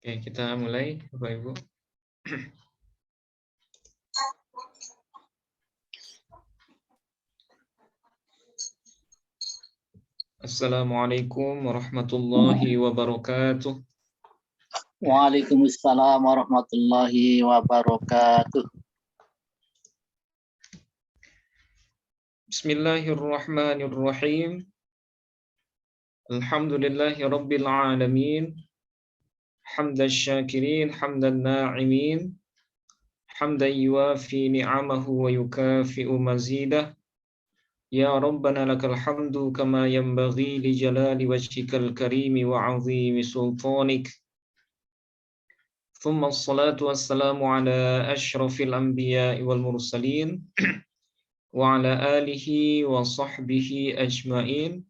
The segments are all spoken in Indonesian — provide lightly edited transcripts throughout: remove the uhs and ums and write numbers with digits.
Oke, kita mulai, Bapak Ibu. Assalamualaikum warahmatullahi wabarakatuh. Waalaikumsalam warahmatullahi wabarakatuh. Bismillahirrahmanirrahim. Alhamdulillahi rabbil alamin. Hamdan syakirin, hamdan na'imin. Hamdan yuafi ni'amahu wa yukafi'u mazidah. Ya Rabbana lakal hamdu kama yanbaghi li jalali wajhikal karimi wa 'azimi sultanik. Thumma assalatu wassalamu ala asyrafil anbiya'i wal mursalin wa ala alihi wa sahbihi ajma'in.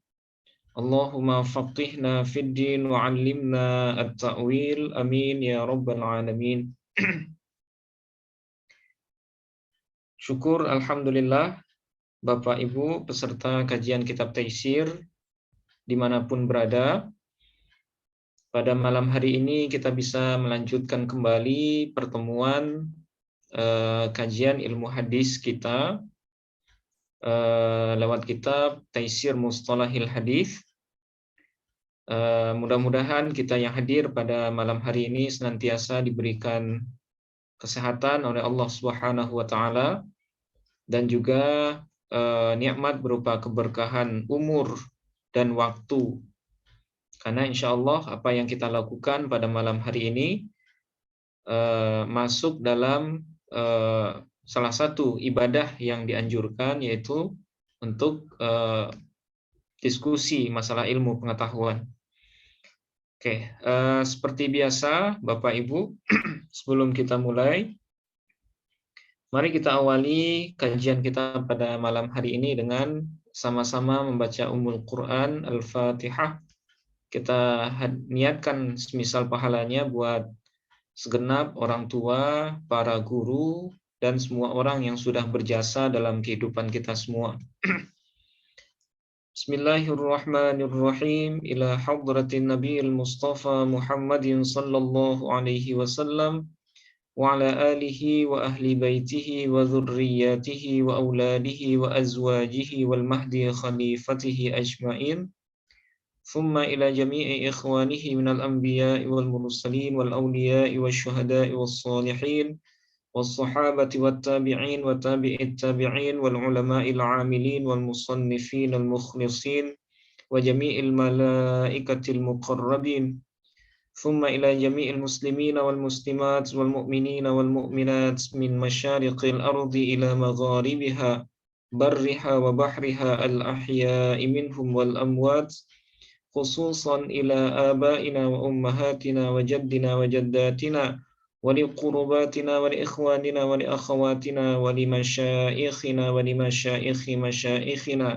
Allahumma faqihna fid din wa 'allimna at-ta'wil. Amin ya rabbal alamin. Syukur alhamdulillah Bapak Ibu peserta kajian kitab Taisir dimanapun berada. Pada malam hari ini kita bisa melanjutkan kembali pertemuan kajian ilmu hadis kita lewat kitab Taisir Mustalahil Hadis. Mudah-mudahan kita yang hadir pada malam hari ini senantiasa diberikan kesehatan oleh Allah Subhanahu wa taala dan juga nikmat berupa keberkahan umur dan waktu. Karena insya Allah apa yang kita lakukan pada malam hari ini masuk dalam salah satu ibadah yang dianjurkan, yaitu untuk diskusi masalah ilmu pengetahuan. Oke, seperti biasa Bapak Ibu, sebelum kita mulai, mari kita awali kajian kita pada malam hari ini dengan sama-sama membaca Ummul Quran Al-Fatihah. Kita niatkan semisal pahalanya buat segenap orang tua, para guru, dan semua orang yang sudah berjasa dalam kehidupan kita semua. Bismillahirrahmanirrahim. Ila hadratin Nabiyil Mustafa Muhammadin sallallahu alaihi wasallam wa ala alihi wa ahli baitihi wa dhurriyyatihi wa auladihi wa azwajihi wal mahdi khalifatihi ajma'in. Thumma ila jami'i ikhwanihi minal anbiya'i wal mursalin wal awliya'i wal syuhada'i wal salihin والصحابة والتابعين وتابع التابعين والعلماء العاملين والمصنفين المخلصين وجميع الملائكة المقربين ثم إلى جميع المسلمين والمسلمات والمؤمنين والمؤمنات من مشارق الأرض إلى مغاربها برها وبحرها الأحياء منهم والأموات خصوصا إلى آبائنا وأمهاتنا وجدنا وجداتنا ولقرباتنا ولإخواننا ولأخواتنا ولمشائخنا ولمشائخ مشائخنا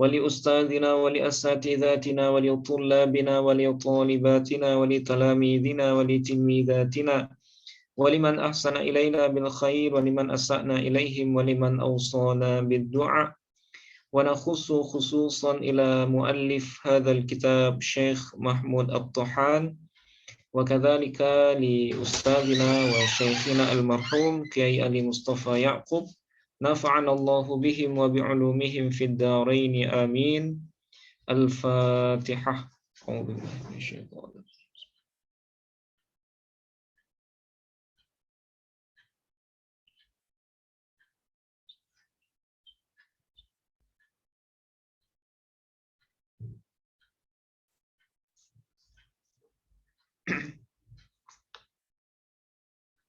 ولأستاذنا ولأساتذتنا ولطلابنا ولطالباتنا ولتلاميذنا ولتلميذاتنا ولمن أحسن إلينا بالخير ولمن أسأنا إليهم ولمن أوصانا بالدعاء. ونخص خصوصا إلى مؤلف هذا الكتاب شيخ محمود الطحان وكذلك لأستاذنا وشيخنا المرحوم كي علي مصطفى يعقوب نفعنا الله بهم وبعلومهم في الدارين آمين. الفاتحة. أعوذ بالله من الشيطان الرجيم.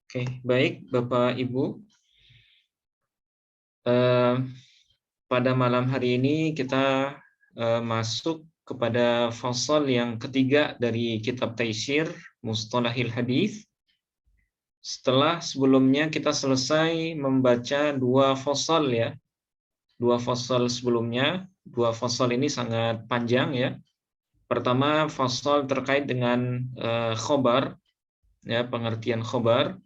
Oke, baik Bapak Ibu. Pada malam hari ini kita masuk kepada fasal yang ketiga dari kitab Taisir Mustalahil Hadis. Setelah sebelumnya kita selesai membaca dua fasal ya. Dua fasal sebelumnya, dua fasal ini sangat panjang ya. Pertama fasal terkait dengan khobar, ya, pengertian khobar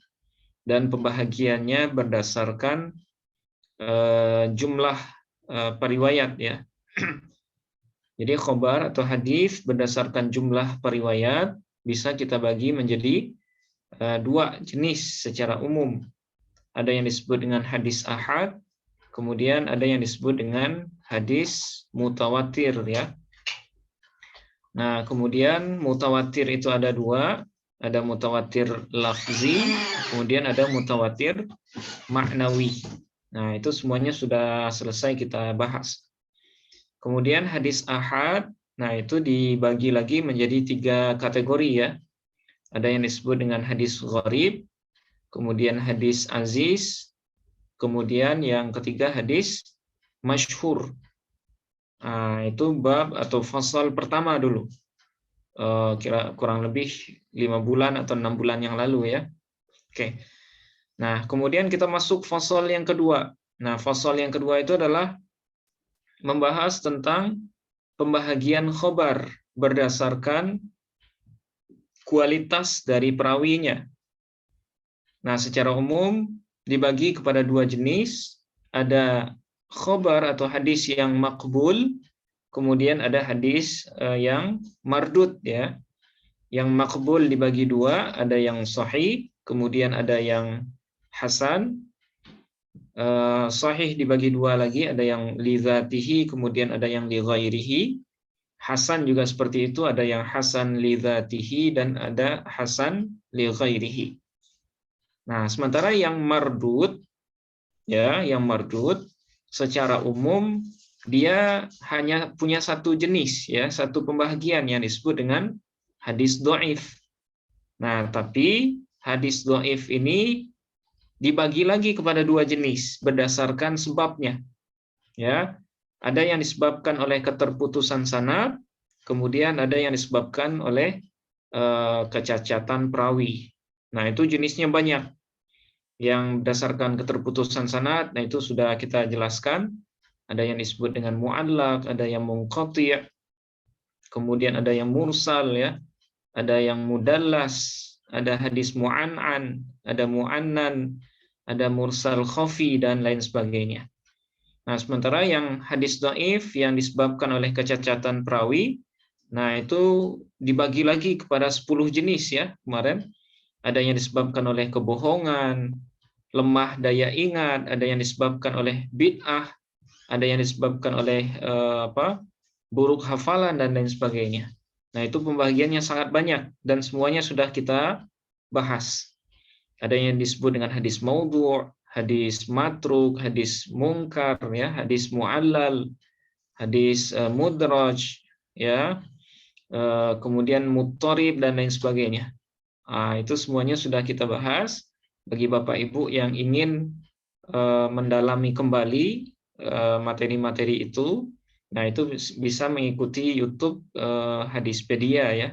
dan pembahagiannya berdasarkan jumlah periwayat ya. Jadi khobar atau hadis berdasarkan jumlah periwayat bisa kita bagi menjadi dua jenis secara umum. Ada yang disebut dengan hadis ahad, kemudian ada yang disebut dengan hadis mutawatir ya. Nah, kemudian mutawatir itu ada dua, ada mutawatir lafzi, kemudian ada mutawatir maknawi. Nah, itu semuanya sudah selesai kita bahas. Kemudian hadis ahad, nah itu dibagi lagi menjadi tiga kategori ya. Ada yang disebut dengan hadis gharib, kemudian hadis aziz, kemudian yang ketiga hadis masyhur. Nah, itu bab atau fasal pertama dulu. Kira kurang lebih 5 bulan atau 6 bulan yang lalu ya. Oke. Nah, kemudian kita masuk fasal yang kedua. Nah, fasal yang kedua itu adalah membahas tentang pembahagian khobar berdasarkan kualitas dari perawinya. Nah, secara umum dibagi kepada dua jenis. Ada khobar atau hadis yang makbul, kemudian ada hadis yang mardud ya. Yang makbul dibagi dua, ada yang sahih, kemudian ada yang hasan. Sahih dibagi dua lagi, ada yang li dzatihi, kemudian ada yang li ghairihi. Hasan juga seperti itu, ada yang hasan li dzatihi dan ada hasan li ghairihi. Nah, sementara yang mardud ya, yang mardud secara umum dia hanya punya satu jenis ya, satu pembahagian yang disebut dengan hadis dhaif. Nah, tapi hadis dhaif ini dibagi lagi kepada dua jenis berdasarkan sebabnya. Ya, ada yang disebabkan oleh keterputusan sanad, kemudian ada yang disebabkan oleh kecacatan perawi. Nah, itu jenisnya banyak. Yang berdasarkan keterputusan sanad, nah itu sudah kita jelaskan. Ada yang disebut dengan mu'allaq, ada yang munqati', kemudian ada yang mursal ya, ada yang mudallas, ada hadis mu'an'an, ada mu'annan, ada mursal khafi dan lain sebagainya. Nah, sementara yang hadis dhaif yang disebabkan oleh kecacatan perawi, nah itu dibagi lagi kepada 10 jenis ya kemarin. Ada yang disebabkan oleh kebohongan, lemah daya ingat, ada yang disebabkan oleh bid'ah, ada yang disebabkan oleh buruk hafalan dan lain sebagainya. Nah, itu pembagiannya sangat banyak dan semuanya sudah kita bahas. Ada yang disebut dengan hadis maudhu', hadis matruk, hadis mungkar ya, hadis mu'allal, hadis mudraj ya, kemudian muttarib dan lain sebagainya. Itu semuanya sudah kita bahas. Bagi Bapak Ibu yang ingin mendalami kembali materi-materi itu, nah itu bisa mengikuti YouTube Hadispedia ya,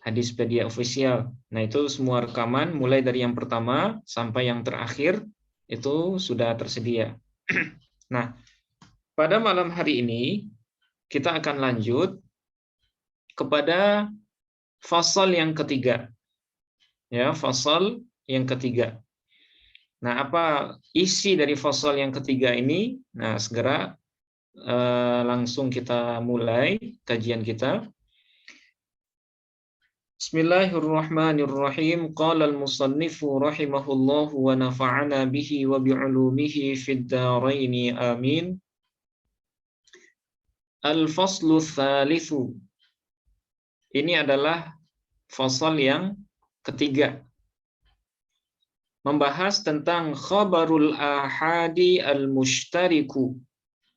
Hadispedia official. Nah itu semua rekaman mulai dari yang pertama sampai yang terakhir itu sudah tersedia. Nah, pada malam hari ini kita akan lanjut kepada fasal yang ketiga. Ya, fasal yang ketiga. Nah, apa isi dari fasal yang ketiga ini? Nah, segera langsung kita mulai kajian kita. Bismillahirrahmanirrahim. Qala al-musannifu rahimahullahu wa nafa'ana bihi wa bi'ulumihi fid dharaini amin. Al-faslu tsalitsu. Ini adalah fasal yang ketiga. Membahas tentang khabarul ahadi al-mushtariku.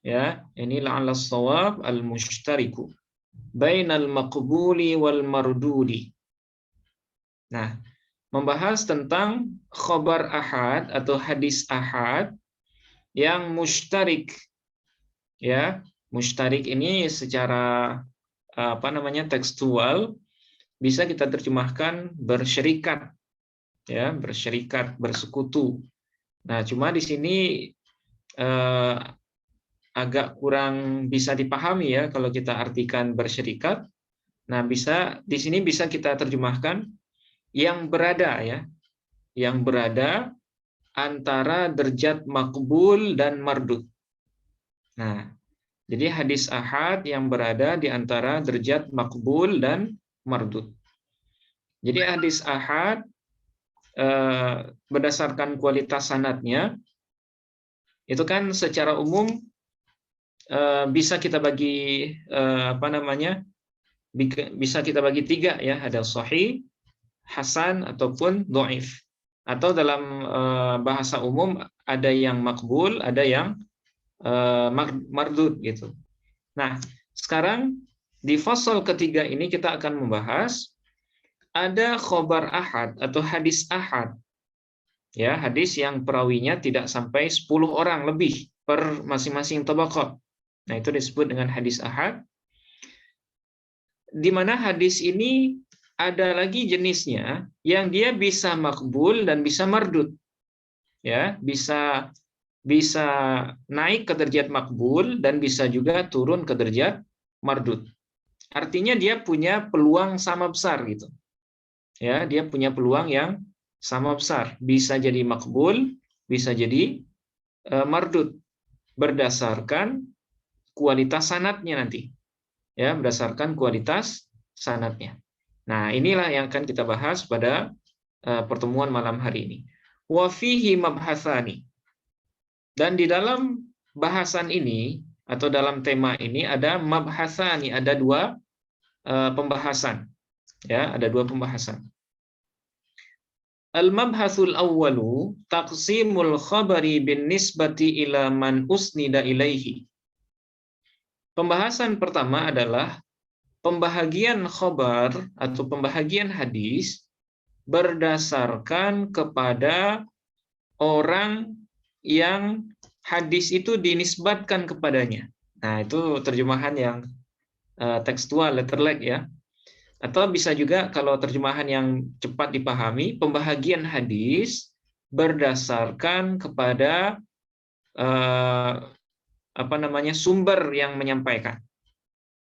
Ya, ini la'alla shawab al-mushtariku bainal maqbuli wal mardudi. Nah, membahas tentang khabar ahad atau hadis ahad yang mushtarik. Ya, mushtarik ini secara tekstual bisa kita terjemahkan bersyirikat. Ya, bersyirikat, bersekutu. Nah, cuma di sini agak kurang bisa dipahami ya kalau kita artikan bersyirikat. Nah, di sini bisa kita terjemahkan yang berada ya, yang berada antara derajat makbul dan mardud. Nah, jadi hadis ahad yang berada di antara derajat makbul dan mardud. Jadi hadis ahad berdasarkan kualitas sanadnya itu kan secara umum bisa kita bagi bisa kita bagi tiga ya, ada sahih, hasan ataupun dhaif. Atau dalam bahasa umum ada yang makbul, ada yang mardud gitu. Nah, sekarang di fasal ketiga ini kita akan membahas ada khobar ahad atau hadis ahad. Ya, hadis yang perawinya tidak sampai 10 orang lebih per masing-masing tabaqat. Nah, itu disebut dengan hadis ahad. Di mana hadis ini ada lagi jenisnya yang dia bisa makbul dan bisa mardud. Ya, bisa naik ke derajat makbul dan bisa juga turun ke derajat mardud. Artinya dia punya peluang sama besar gitu. Ya, dia punya peluang yang sama besar. Bisa jadi makbul, bisa jadi mardud berdasarkan kualitas sanadnya nanti. Ya, berdasarkan kualitas sanadnya. Nah, inilah yang akan kita bahas pada pertemuan malam hari ini. Wa fihi mabhatsani. Dan di dalam bahasan ini atau dalam tema ini ada mabhatsani, ada dua pembahasan. Ya, ada dua pembahasan. Al-mabhatsul awwalu taqsimul khabari bin nisbati ila man usnida ilaihi. Pembahasan pertama adalah pembahagian khabar atau pembahagian hadis berdasarkan kepada orang yang hadis itu dinisbatkan kepadanya. Nah, itu terjemahan yang tekstual, letterlek ya. Atau bisa juga kalau terjemahan yang cepat dipahami, pembahagian hadis berdasarkan kepada sumber yang menyampaikan.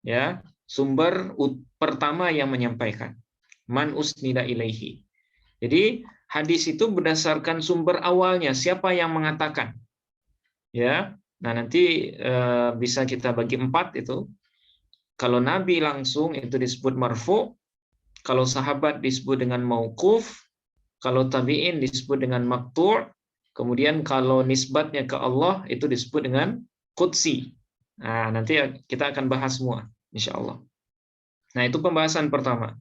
Ya, sumber pertama yang menyampaikan. Man usnida ilaihi. Jadi hadis itu berdasarkan sumber awalnya, siapa yang mengatakan. Ya, nah nanti bisa kita bagi 4 itu. Kalau Nabi langsung itu disebut marfu, kalau sahabat disebut dengan mauquf, kalau tabi'in disebut dengan maqtu', kemudian kalau nisbatnya ke Allah itu disebut dengan qudsi. Nah, nanti kita akan bahas semua, insya Allah. Nah, itu pembahasan pertama.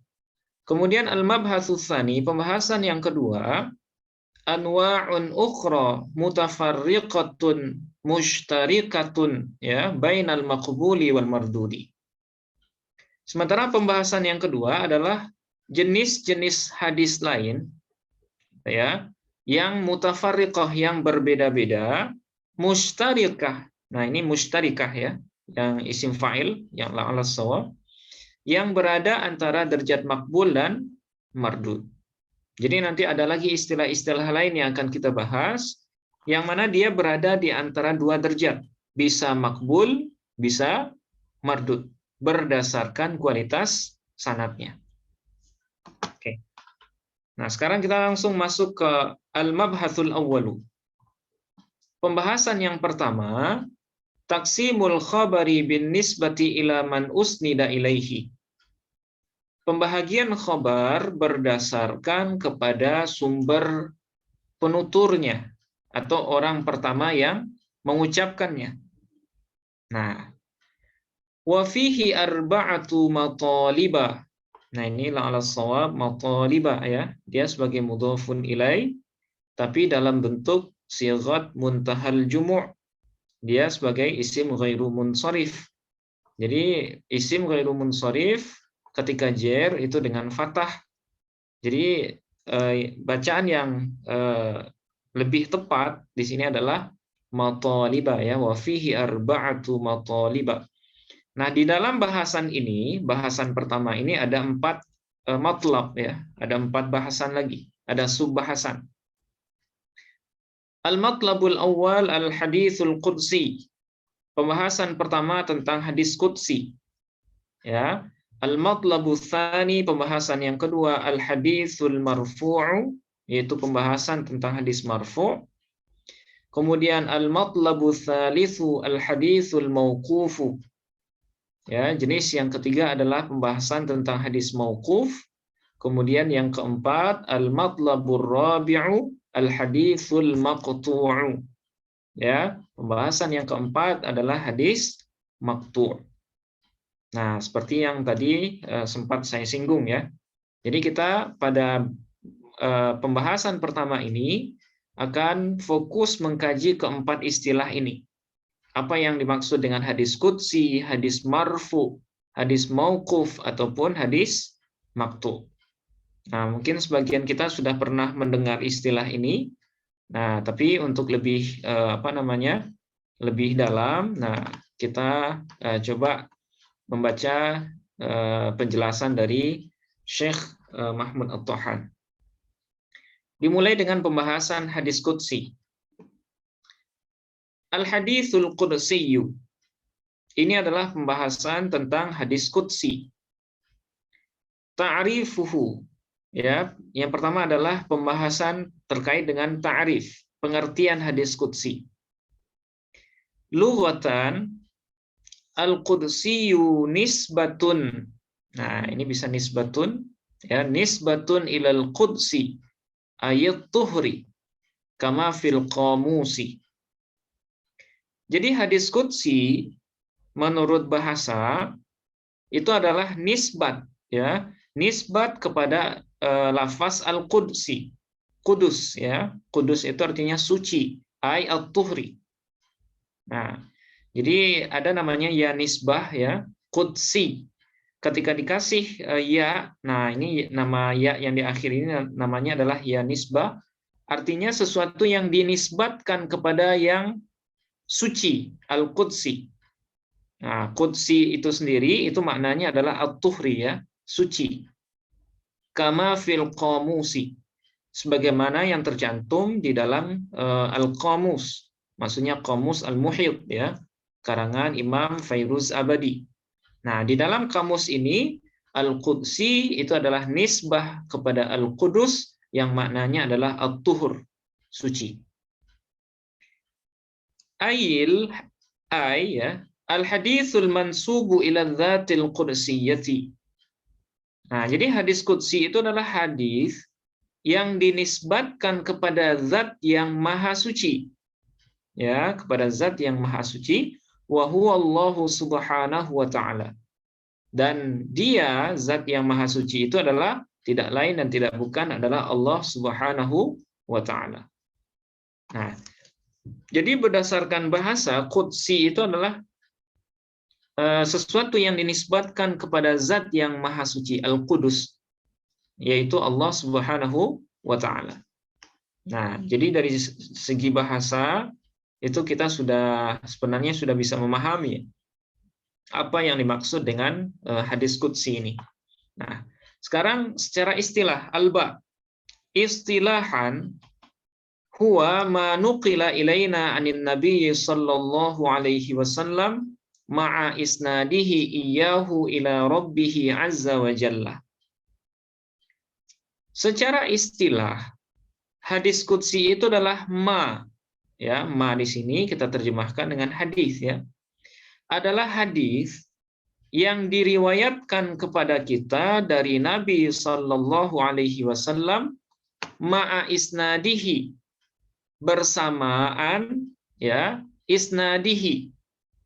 Kemudian al-mabhatsus tsani, pembahasan yang kedua, anwa'un ukhra mutafarriqatun mushtarikatun ya bainal maqbuli wal mardudi. Sementara pembahasan yang kedua adalah jenis-jenis hadis lain ya yang mutafarriqah, yang berbeda-beda, mushtarikah. Nah, ini mushtarikah ya, yang isim fa'il yang la'al shawab, yang berada antara derajat makbul dan mardud. Jadi nanti ada lagi istilah-istilah lain yang akan kita bahas, yang mana dia berada di antara dua derajat, bisa makbul, bisa mardud, berdasarkan kualitas sanadnya. Oke. Nah, sekarang kita langsung masuk ke al-mabhatsul awwalu. Pembahasan yang pertama, taqsimul khabari bin nisbati ila man usnida ilaihi. Pembahagian khabar berdasarkan kepada sumber penuturnya atau orang pertama yang mengucapkannya. Nah, wa fihi arba'atu mataliba. Nah, ini la'ala shawab mataliba ya. Dia sebagai mudhafun ilai tapi dalam bentuk sighat muntahal jumu'. Dia sebagai isim ghairu munsharif. Jadi isim ghairu munsharif ketika jar itu dengan fathah. Jadi bacaan yang lebih tepat di sini adalah mataliba ya, wa fihi arba'atu mataliba. Nah, di dalam bahasan ini, bahasan pertama ini ada 4 matlab ya, ada 4 bahasan lagi, ada subbahasan. Al-matlabul awal al-haditsul qudsi. Pembahasan pertama tentang hadis qudsi. Ya. Al-matlabul tsani, pembahasan yang kedua al-haditsul marfu'u, yaitu pembahasan tentang hadis marfu'. Kemudian al-matlabul tsalitsu al-haditsul mauqufu. Ya, jenis yang ketiga adalah pembahasan tentang hadis mauquf. Kemudian yang keempat, al-matlabur rabi'u al-haditsul maqtu'u. Ya, pembahasan yang keempat adalah hadis maqtu'. Nah, seperti yang tadi sempat saya singgung ya. Jadi kita pada pembahasan pertama ini akan fokus mengkaji keempat istilah ini. Apa yang dimaksud dengan hadis qudsi, hadis marfu, hadis mauquf, ataupun hadis maqtu'. Nah, mungkin sebagian kita sudah pernah mendengar istilah ini. Nah, tapi untuk lebih lebih dalam, nah kita coba membaca penjelasan dari Syekh Mahmud At-Tahan. Dimulai dengan pembahasan hadis qudsi. Al-haditsul qudsiyu. Ini adalah pembahasan tentang hadis qudsi. Ta'rifuhu. Ya, yang pertama adalah pembahasan terkait dengan ta'rif, pengertian hadis qudsi. Lughatan al-qudsiyu nisbatun. Nah, ini bisa nisbatun, ya, nisbatun ilal qudsi ayat tuhri kama fil qamusi. Jadi hadis qudsi menurut bahasa itu adalah nisbat, ya, nisbat kepada lafaz al-qudsi, kudus, ya, kudus itu artinya suci, ayat tuhri. Nah, jadi ada namanya ya nisbah, ya, qudsi. Ketika dikasih ya, nah ini nama ya yang di akhir ini namanya adalah ya nisbah, artinya sesuatu yang dinisbatkan kepada yang suci, al-qudsi. Nah, qudsi itu sendiri itu maknanya adalah at-tuhri, ya, suci. Kama fil qamusi, sebagaimana yang tercantum di dalam al-qamus, maksudnya qamus al-muhit, ya, karangan Imam Fairuz Abadi. Nah, di dalam kamus ini al-qudsi itu adalah nisbah kepada al-qudus yang maknanya adalah at-tuhur, suci. Ya, al-haditsul mansubu ila dzatil qudsiyati. Nah, jadi hadis qudsi itu adalah hadis yang dinisbatkan kepada zat yang maha suci. Ya, kepada zat yang maha suci, wa huwa Allahu subhanahu wa ta'ala. Dan dia, zat yang maha suci itu adalah tidak lain dan tidak bukan adalah Allah subhanahu wa ta'ala. Nah, jadi berdasarkan bahasa, qudsi itu adalah sesuatu yang dinisbatkan kepada zat yang maha suci, al-qudus, yaitu Allah subhanahu wa ta'ala. Nah, jadi dari segi bahasa, itu kita sebenarnya sudah bisa memahami apa yang dimaksud dengan hadis qudsi ini. Nah, sekarang secara istilah, alba. Istilahan huwa ma nuqila ilaina anin nabiy sallallahu alaihi wasallam ma'a isnadihi iyyahu ila rabbih azza wa jalla. Secara istilah, hadis qudsi itu adalah ma. Ya, ma di sini kita terjemahkan dengan hadis, ya. Adalah hadis yang diriwayatkan kepada kita dari Nabi sallallahu alaihi wasallam ma'a isnadihi, bersamaan, ya, isnadihi,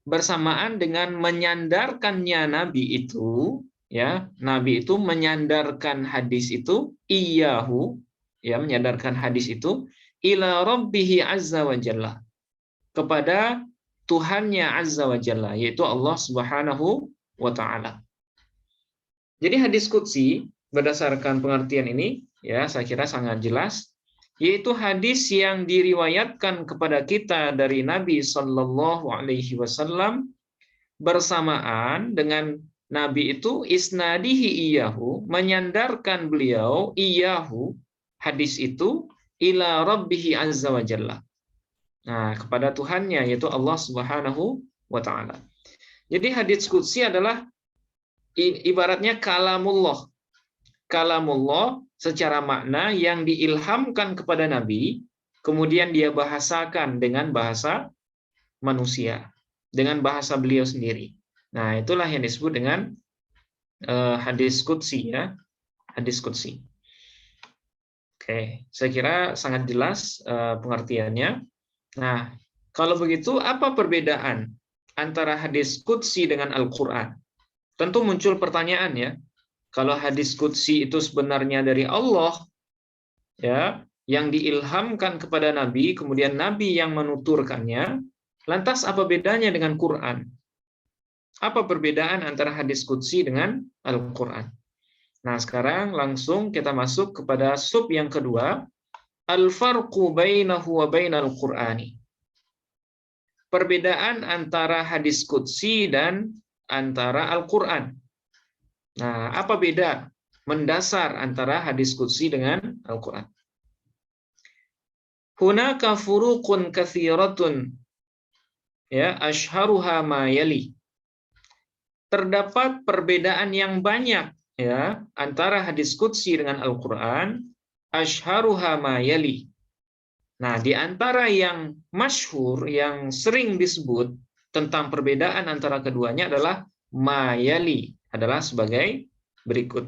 bersamaan dengan menyandarkannya Nabi itu, ya, Nabi itu menyandarkan hadis itu, iyahu, ya, menyandarkan hadis itu ila rabbihi azza wa jalla, kepada Tuhannya azza wa jalla, yaitu Allah subhanahu wa ta'ala. Jadi hadis qudsi berdasarkan pengertian ini, ya, saya kira sangat jelas, yaitu hadis yang diriwayatkan kepada kita dari Nabi Shallallahu Alaihi Wasallam bersamaan dengan Nabi itu isnadihi iyahu, menyandarkan beliau iyahu, hadis itu ila rabbihi azza wa jalla. Nah, kepada Tuhannya, yaitu Allah Subhanahu wa ta'ala. Jadi hadis qudsi adalah ibaratnya kalamullah. Kalamullah secara makna yang diilhamkan kepada Nabi, kemudian dia bahasakan dengan bahasa manusia, dengan bahasa beliau sendiri. Nah, itulah yang disebut dengan hadis qudsi, ya. hadis qudsi. Oke, saya kira sangat jelas pengertiannya. Nah, kalau begitu apa perbedaan antara hadis qudsi dengan Al-Qur'an? Tentu muncul pertanyaan ya. Kalau hadis qudsi itu sebenarnya dari Allah, ya, yang diilhamkan kepada Nabi, kemudian Nabi yang menuturkannya, lantas apa bedanya dengan Quran? Apa perbedaan antara hadis qudsi dengan Al-Quran? Nah, sekarang langsung kita masuk kepada sub yang kedua, al-farqu bainahu wa bainal Qur'ani. Perbedaan antara hadis qudsi dan antara Al-Quran. Nah, apa beda mendasar antara hadis qudsi dengan Al-Quran? Hunaka furuqun katsiratun, ya, asyharuha ma yali. Terdapat perbedaan yang banyak, ya, antara hadis qudsi dengan Al-Quran, asyharuha ma yali. Nah, di antara yang masyhur, yang sering disebut tentang perbedaan antara keduanya adalah ma yali, adalah sebagai berikut.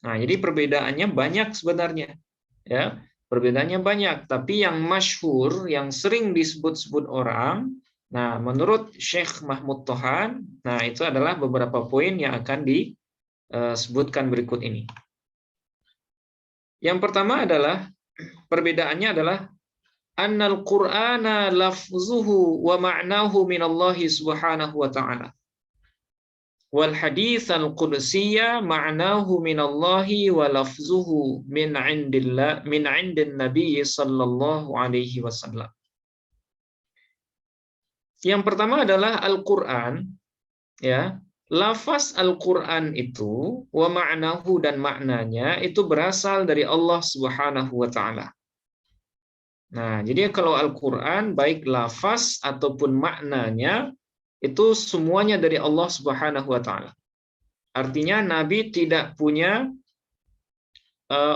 Nah, jadi perbedaannya banyak sebenarnya, ya. Perbedaannya banyak, tapi yang masyhur, yang sering disebut-sebut orang, nah, menurut Syekh Mahmud Tohan, nah, itu adalah beberapa poin yang akan disebutkan berikut ini. Yang pertama adalah, perbedaannya adalah annal Qur'ana lafzuhu wa ma'nahu minallahi subhanahu wa ta'ala. Wal hadits al-qudsiyya ma'nahu minallahi wa lafzuhu min 'indin nabiy sallallahu alaihi wasallam. Yang pertama adalah Al-Qur'an, ya. Lafaz Al-Qur'an itu wa ma'nahu, dan maknanya itu berasal dari Allah Subhanahu wa ta'ala. Nah, jadi kalau Al-Quran, baik lafaz ataupun maknanya, itu semuanya dari Allah Subhanahu wa Ta'ala. Artinya, Nabi tidak punya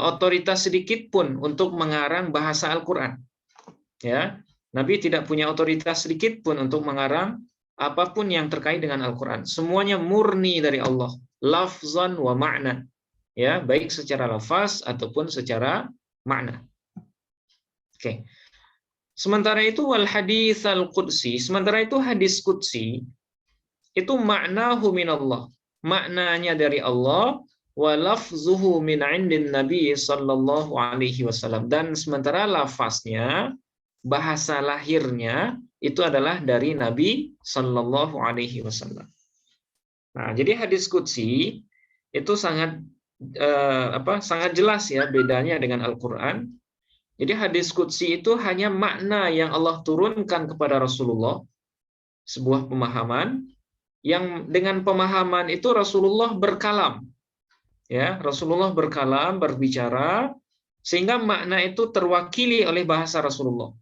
otoritas sedikit pun untuk mengarang bahasa Al-Quran. Ya, Nabi tidak punya otoritas sedikit pun untuk mengarang apapun yang terkait dengan Al-Quran. Semuanya murni dari Allah, lafzan wa ma'nan. Ya, baik secara lafaz ataupun secara makna. Oke. Sementara itu wal hadits al-qudsi, sementara itu hadis qudsi itu maknahu minallah. Maknanya dari Allah, wa lafzuhu min 'indin nabi sallallahu alaihi wasallam, dan sementara lafaznya, bahasa lahirnya itu adalah dari Nabi sallallahu alaihi wasallam. Nah, jadi hadis qudsi itu sangat sangat jelas ya bedanya dengan Al-Qur'an. Jadi hadis qudsi itu hanya makna yang Allah turunkan kepada Rasulullah, sebuah pemahaman yang dengan pemahaman itu Rasulullah berkalam. Ya, Rasulullah berkalam, berbicara, sehingga makna itu terwakili oleh bahasa Rasulullah.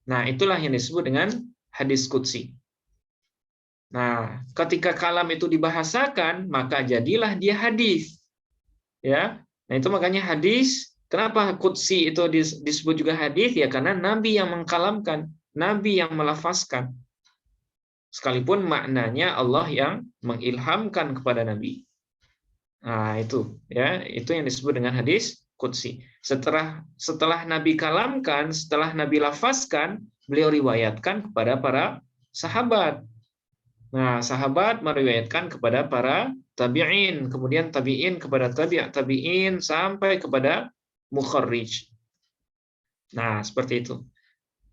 Nah, itulah yang disebut dengan hadis qudsi. Nah, ketika kalam itu dibahasakan, maka jadilah dia hadis. Ya. Nah, itu makanya hadis. Kenapa qudsi itu disebut juga hadis? Ya karena Nabi yang mengkalamkan, Nabi yang melafazkan. Sekalipun maknanya Allah yang mengilhamkan kepada Nabi. Nah, itu ya, itu yang disebut dengan hadis qudsi. Setelah Nabi kalamkan, setelah Nabi lafazkan, beliau riwayatkan kepada para sahabat. Nah, sahabat meriwayatkan kepada para tabi'in, kemudian tabi'in kepada tabi'in sampai kepada mukharrij. Nah, seperti itu.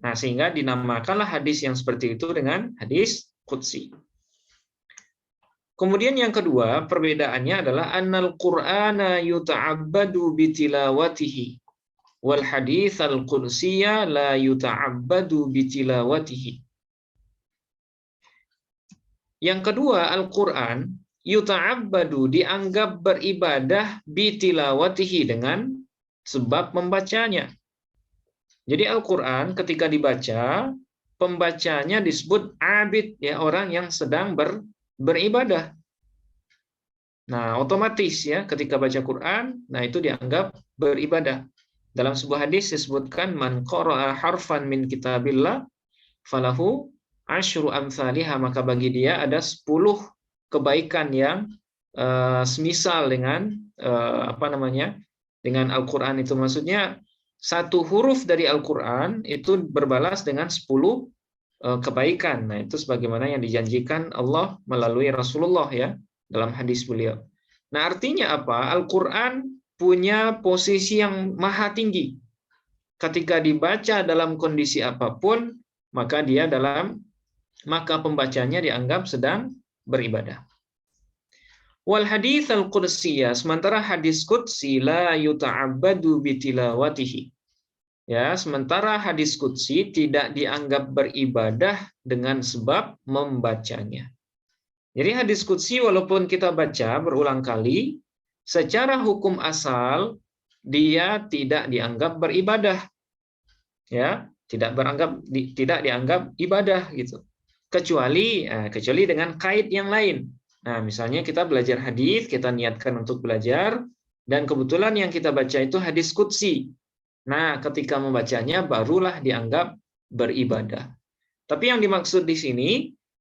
Nah, sehingga dinamakanlah hadis yang seperti itu dengan hadis qudsi. Kemudian yang kedua, perbedaannya adalah annal Qur'ana yuta'abbadu bitilawatihi wal hadits al-qudsiyya la yuta'abbadu bitilawatihi. Yang kedua, Al-Qur'an yuta'abbadu, dianggap beribadah bitilawatihi, dengan sebab membacanya. Jadi Al-Quran ketika dibaca, pembacanya disebut abid, ya, orang yang sedang beribadah. Nah, otomatis ya ketika baca Quran, nah itu dianggap beribadah. Dalam sebuah hadis disebutkan man qara'a harfan min kitabillah falahu asyru amsalihha, maka bagi dia ada 10 kebaikan yang semisal dengan dengan Al-Qur'an itu, maksudnya satu huruf dari Al-Qur'an itu berbalas dengan 10 kebaikan. Nah, itu sebagaimana yang dijanjikan Allah melalui Rasulullah ya dalam hadis beliau. Nah, artinya apa? Al-Qur'an punya posisi yang maha tinggi. Ketika dibaca dalam kondisi apapun, maka pembacanya dianggap sedang beribadah. Wal hadits al-qudsiyah, sementara hadis qudsi la yuta'abbadu bitilawatihi. Ya, sementara hadis qudsi tidak dianggap beribadah dengan sebab membacanya. Jadi hadis qudsi walaupun kita baca berulang kali, secara hukum asal dia tidak dianggap beribadah. Ya, tidak dianggap ibadah gitu. Kecuali dengan kait yang lain. Nah, misalnya kita belajar hadis, kita niatkan untuk belajar, dan kebetulan yang kita baca itu hadis qudsi. Nah, ketika membacanya barulah dianggap beribadah. Tapi yang dimaksud di sini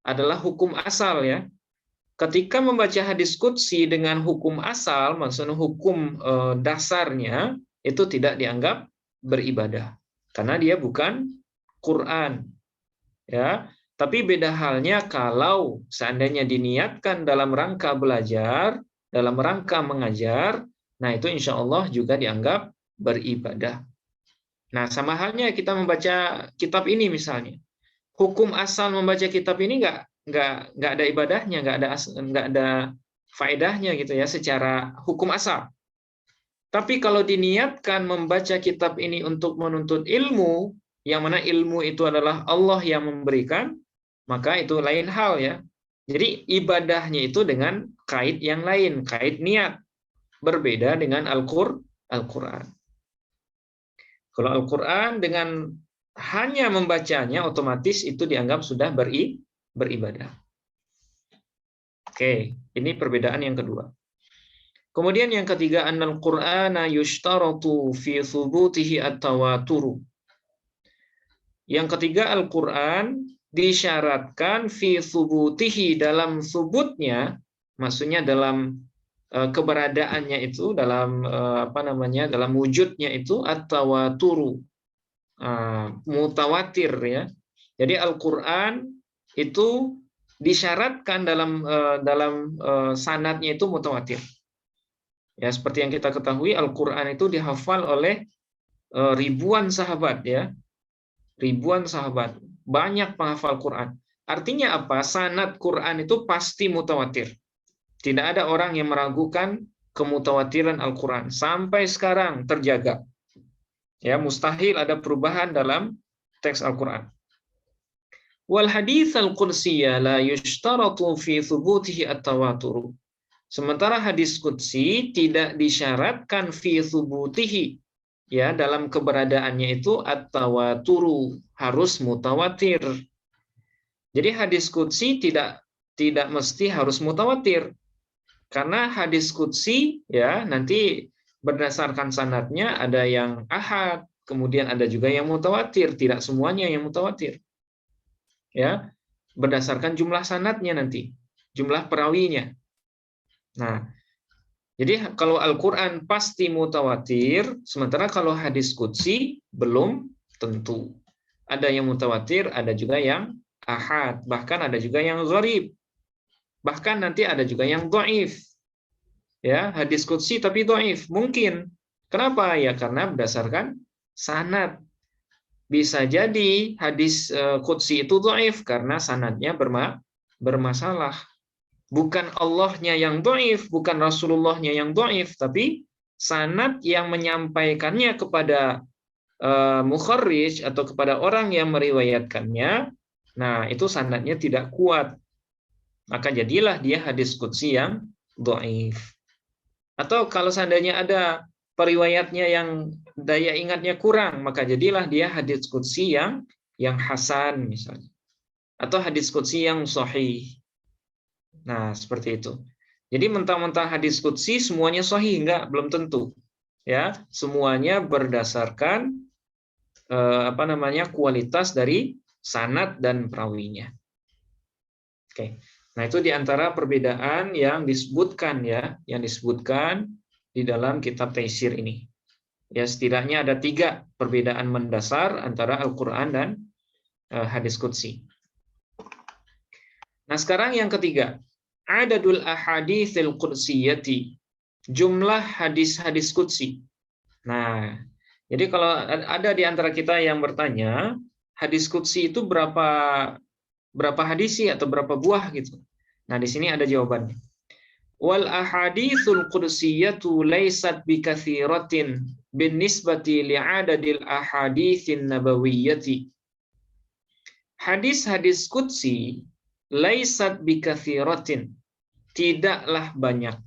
adalah hukum asal ya. Ketika membaca hadis qudsi dengan hukum asal, maksudnya hukum dasarnya itu tidak dianggap beribadah karena dia bukan Quran. Ya. Tapi beda halnya kalau seandainya diniatkan dalam rangka belajar, dalam rangka mengajar, nah itu insya Allah juga dianggap beribadah. Nah, sama halnya kita membaca kitab ini misalnya. Hukum asal membaca kitab ini nggak ada ibadahnya, nggak ada faedahnya gitu ya secara hukum asal. Tapi kalau diniatkan membaca kitab ini untuk menuntut ilmu, yang mana ilmu itu adalah Allah yang memberikan, maka itu lain hal ya. Jadi ibadahnya itu dengan kait yang lain, kait niat. Berbeda dengan Al-Quran. Kalau Al-Quran dengan hanya membacanya, otomatis itu dianggap sudah beribadah. Oke, ini perbedaan yang kedua. Kemudian yang ketiga, annal Qur'ana yushtaratu fi thubutihi at-tawaturu. Yang ketiga, Al-Quran disyaratkan fi thubutihi, dalam thubutnya, maksudnya dalam keberadaannya itu, dalam dalam wujudnya itu at-tawaturu, mutawatir ya. Jadi Al-Quran itu disyaratkan dalam sanadnya itu mutawatir. Ya, seperti yang kita ketahui, Al-Quran itu dihafal oleh ribuan sahabat ya. Ribuan sahabat, banyak penghafal Quran. Artinya apa? Sanad Quran itu pasti mutawatir. Tidak ada orang yang meragukan kemutawatiran Al-Quran. Sampai sekarang terjaga. Ya, mustahil ada perubahan dalam teks Al-Quran. Wal hadits al-qudsiyya la yushtaratu fi thubutihi at-tawaturu. Sementara hadis qudsi tidak disyaratkan fi thubutihi, ya, dalam keberadaannya itu at-tawaturu, harus mutawatir. Jadi hadis qudsi tidak mesti harus mutawatir. Karena hadis qudsi ya nanti berdasarkan sanadnya ada yang ahad, kemudian ada juga yang mutawatir, tidak semuanya yang mutawatir. Ya, berdasarkan jumlah sanadnya nanti, jumlah perawinya. Nah, jadi kalau Al-Qur'an pasti mutawatir, sementara kalau hadis qudsi belum tentu. Ada yang mutawatir, ada juga yang ahad, bahkan ada juga yang gharib. Bahkan nanti ada juga yang dhaif. Ya, hadis qudsi tapi dhaif, mungkin. Kenapa? Ya karena berdasarkan sanad. Bisa jadi hadis qudsi itu dhaif karena sanadnya bermasalah. Bukan Allahnya yang dhaif, bukan Rasulullahnya yang dhaif, tapi sanad yang menyampaikannya kepada mukharrij atau kepada orang yang meriwayatkannya. Nah, itu sanadnya tidak kuat. Maka jadilah dia hadis qudsi yang dhaif. Atau kalau seandainya ada periwayatnya yang daya ingatnya kurang, maka jadilah dia hadis qudsi yang hasan misalnya. Atau hadis qudsi yang sahih. Nah, seperti itu. Jadi mentang-mentang hadis qudsi semuanya sahih, enggak, belum tentu. Ya, semuanya berdasarkan kualitas dari sanad dan perawinya. Oke. Nah, itu di antara perbedaan yang disebutkan ya, yang disebutkan di dalam kitab Taisir ini. Ya, setidaknya ada 3 perbedaan mendasar antara Al-Quran dan hadis qudsi. Nah, sekarang yang ketiga, adadul ahaditsil qudsiyati, jumlah hadis-hadis qudsi. Nah, jadi kalau ada di antara kita yang bertanya, hadis qudsi itu berapa hadis sih atau berapa buah gitu. Nah, di sini ada jawabannya. Wal ahaditsul qudsiyatu laysat bikatsiratin binisbati li'adadil ahaditsin nabawiyyati. Hadis-hadis qudsi laysat bikatsiratin, tidaklah banyak.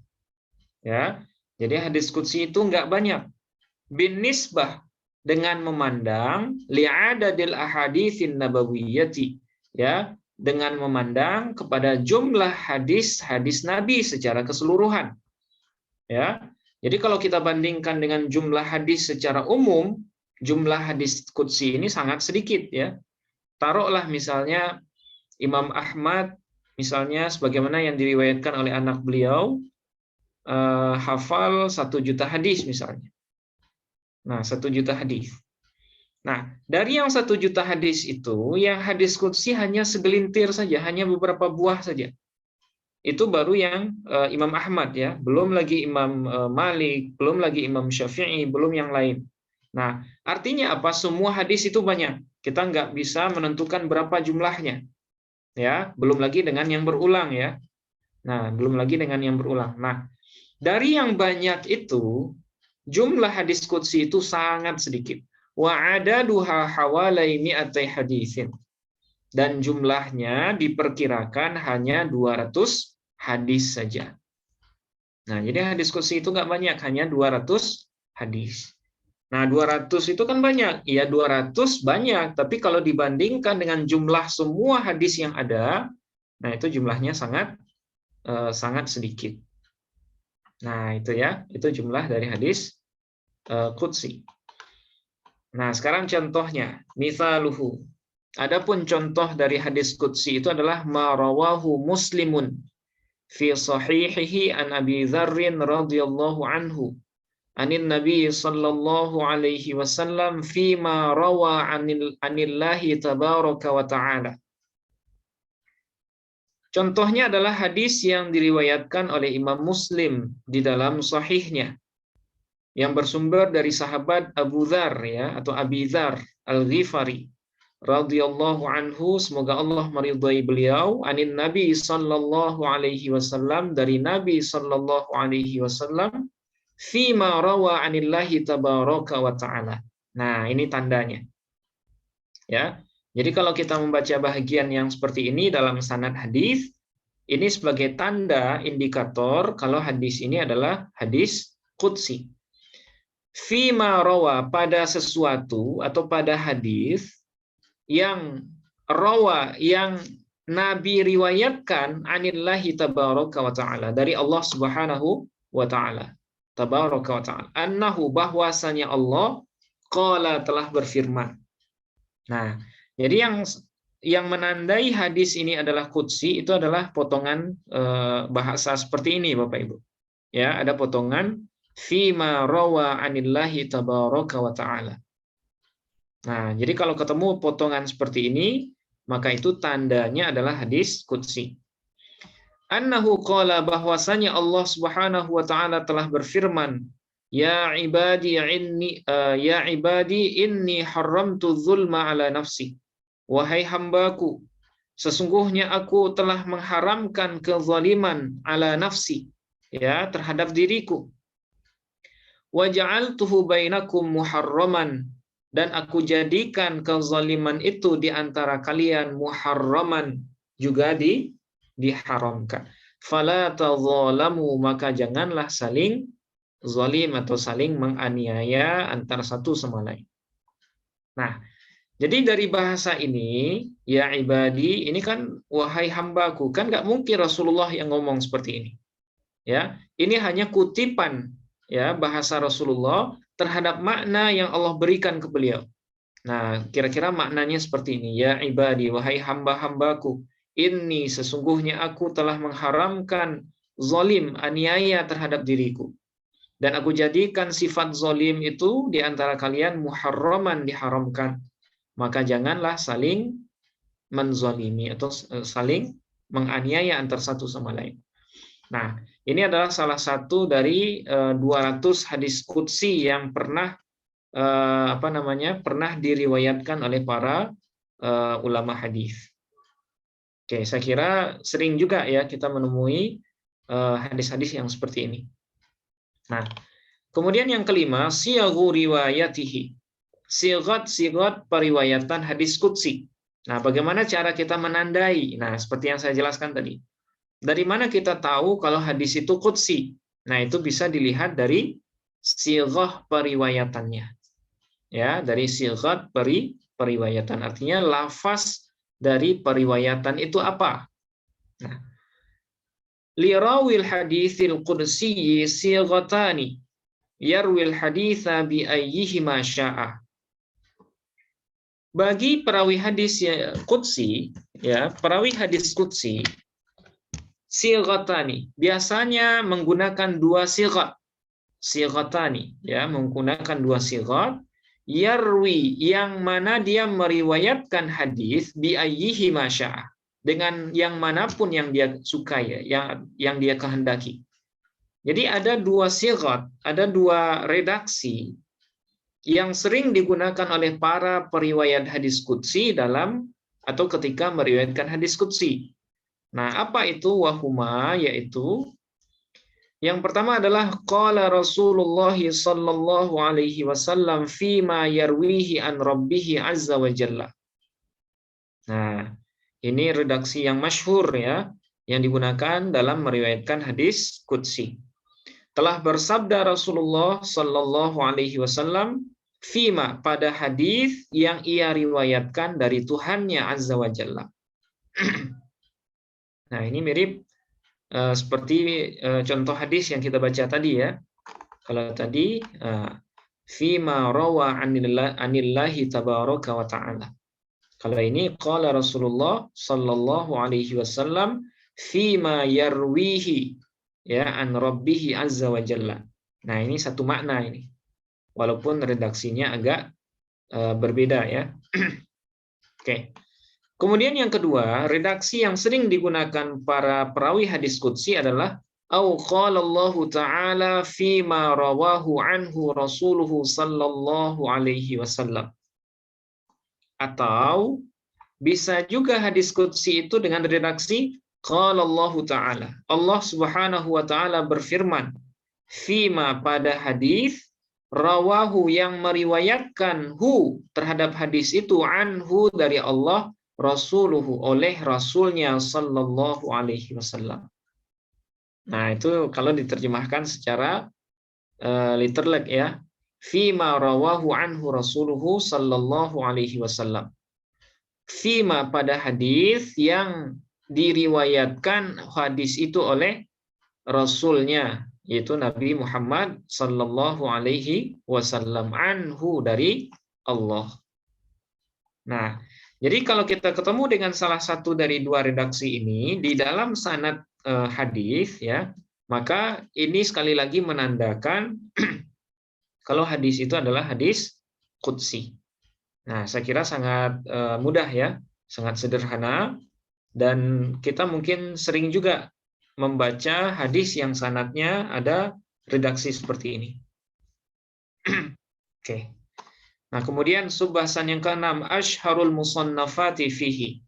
Ya. Jadi hadis qudsi itu enggak banyak. Binisbah, dengan memandang li'adadil ahaditsin nabawiyyati, ya, dengan memandang kepada jumlah hadis-hadis Nabi secara keseluruhan. Ya. Jadi kalau kita bandingkan dengan jumlah hadis secara umum, jumlah hadis qudsi ini sangat sedikit ya. Taruhlah misalnya Imam Ahmad, misalnya sebagaimana yang diriwayatkan oleh anak beliau, hafal 1 juta hadis misalnya. Nah, 1 juta hadis. Nah, dari yang 1 juta hadis itu, yang hadis qudsi hanya segelintir saja, hanya beberapa buah saja. Itu baru yang Imam Ahmad ya, belum lagi Imam Malik, belum lagi Imam Syafi'i, belum yang lain. Nah, artinya apa? Semua hadis itu banyak. Kita nggak bisa menentukan berapa jumlahnya. Ya, belum lagi dengan yang berulang ya. Nah, belum lagi dengan yang berulang. Nah, dari yang banyak itu, jumlah hadis qudsi itu sangat sedikit. Wa adaduha hawalai mi'atai hadisin. Dan jumlahnya diperkirakan hanya 200 hadis saja. Nah, jadi hadis qudsi itu nggak banyak, hanya 200 hadis. Nah, 200 itu kan banyak. Iya, 200 banyak, tapi kalau dibandingkan dengan jumlah semua hadis yang ada, nah itu jumlahnya sangat sedikit. Nah, itu ya, itu jumlah dari hadis qudsi. Nah, sekarang contohnya, mithaluhu. Adapun contoh dari hadis qudsi itu adalah ma rawahu Muslimun fi sahihihi an Abi Dzarrin radhiyallahu anhu. Anin Nabi sallallahu alaihi wasallam fima rawa anillahi tabaraka wa ta'ala. Contohnya adalah hadis yang diriwayatkan oleh Imam Muslim di dalam sahihnya yang bersumber dari sahabat Abu Dzar ya, atau Abi Dzar Al-Ghifari radhiyallahu anhu, semoga Allah meridhai beliau, anin Nabi sallallahu alaihi wasallam, dari Nabi sallallahu alaihi wasallam, fima rawa anillahi tabaraka wa ta'ala. Nah, ini tandanya. Ya. Jadi kalau kita membaca bahagian yang seperti ini dalam sanad hadis, ini sebagai tanda indikator kalau hadis ini adalah hadis qudsi. Fima rawa, pada sesuatu atau pada hadis yang rawa, yang Nabi riwayatkan anillahi tabaraka wa ta'ala, dari Allah Subhanahu wa ta'ala. Tabaraka wa ta'ala. Annahu, bahwasanya Allah qala, telah berfirman. Nah, jadi yang menandai hadis ini adalah qudsi itu adalah potongan bahasa seperti ini Bapak Ibu. Ya, ada potongan fima rawa anillahi tabaraka wa ta'ala. Nah, jadi kalau ketemu potongan seperti ini, maka itu tandanya adalah hadis qudsi. Annahu qala, bahwasanya Allah Subhanahu wa ta'ala telah berfirman, ya ibadi inni haramtu dzulma ala nafsi. Wahai hambaku, sesungguhnya aku telah mengharamkan kezaliman ala nafsi, ya, terhadap diriku. Wa ja'altuhu bainakum muharraman, dan aku jadikan kezaliman itu di antara kalian muharraman, juga diharamkan. Fala tadzalamu, maka janganlah saling zalim atau saling menganiaya antara satu sama lain. Nah, jadi dari bahasa ini, ya ibadi, ini kan wahai hambaku, kan nggak mungkin Rasulullah yang ngomong seperti ini. Ya, ini hanya kutipan ya bahasa Rasulullah terhadap makna yang Allah berikan ke beliau. Nah, kira-kira maknanya seperti ini, ya ibadi, wahai hamba-hambaku. Inni sesungguhnya aku telah mengharamkan zalim, aniaya terhadap diriku. Dan aku jadikan sifat zalim itu di antara kalian muharraman, diharamkan. Maka janganlah saling menzalimi atau saling menganiaya antar satu sama lain. Nah, ini adalah salah satu dari 200 hadis qudsi yang pernah pernah diriwayatkan oleh para ulama hadis. Oke, saya kira sering juga ya kita menemui hadis-hadis yang seperti ini. Nah, kemudian yang kelima, siyaghu riwayatihi. Sigat periwayatan hadis qudsi. Nah, bagaimana cara kita menandai? Nah, seperti yang saya jelaskan tadi. Dari mana kita tahu kalau hadis itu qudsi? Nah, itu bisa dilihat dari sighah periwayatannya. Ya, dari sigat periwayatan. Artinya lafaz dari periwayatan itu apa? Nah, lirawil haditsil qudsi sighatani yarwil haditsa bi ayyihima syaa. Bagi perawi hadis qudsi, ya, perawi hadis qudsi sighatani biasanya menggunakan dua sighat. Sighatani, ya, menggunakan dua sighat. Yarwi, yang mana dia meriwayatkan hadis bi ayyihi masya, dengan yang manapun yang dia sukai, yang dia kehendaki. Jadi ada dua sighat, ada dua redaksi yang sering digunakan oleh para periwayat hadis qudsi dalam atau ketika meriwayatkan hadis qudsi. Nah, apa itu wahuma? Yaitu yang pertama adalah qala Rasulullah sallallahu alaihi wasallam fi ma yarwihi an rabbih azza wa jalla. Nah, ini redaksi yang masyhur ya, yang digunakan dalam meriwayatkan hadis qudsi. Telah bersabda Rasulullah sallallahu alaihi wasallam fima, pada hadis yang ia riwayatkan dari Tuhannya azza wa jalla. Nah, ini mirip seperti contoh hadis yang kita baca tadi ya. Kalau tadi fima rawa anillahi tabaraka wa ta'ala. Kalau ini qala Rasulullah sallallahu alaihi wasallam fima yarwihi, ya, an rabbih azza wa jalla. Nah, ini satu makna ini. Walaupun redaksinya agak berbeda ya. Oke. Kemudian yang kedua, redaksi yang sering digunakan para perawi hadis qudsi adalah au qala Allah Ta'ala fi ma rawahu anhu rasuluhu sallallahu alaihi wasallam. Atau bisa juga hadis qudsi itu dengan redaksi qala Allah Ta'ala. Allah Subhanahu wa taala berfirman, fima, pada hadis rawahu, yang meriwayatkan hu terhadap hadis itu, anhu dari Allah, rasuluhu oleh rasulnya sallallahu alaihi wasallam. Nah, itu kalau diterjemahkan secara literal ya, fima rawahu anhu rasuluhu sallallahu alaihi wasallam. Fima, pada hadis yang diriwayatkan hadis itu oleh rasulnya, yaitu Nabi Muhammad sallallahu alaihi wasallam, anhu dari Allah. Nah, jadi kalau kita ketemu dengan salah satu dari dua redaksi ini di dalam sanad hadis ya, maka ini sekali lagi menandakan kalau hadis itu adalah hadis qudsi. Nah, saya kira sangat mudah ya, sangat sederhana, dan kita mungkin sering juga membaca hadis yang sanadnya ada redaksi seperti ini. Oke. Nah, kemudian subbahasan yang keenam, asyharul musannafati fihi.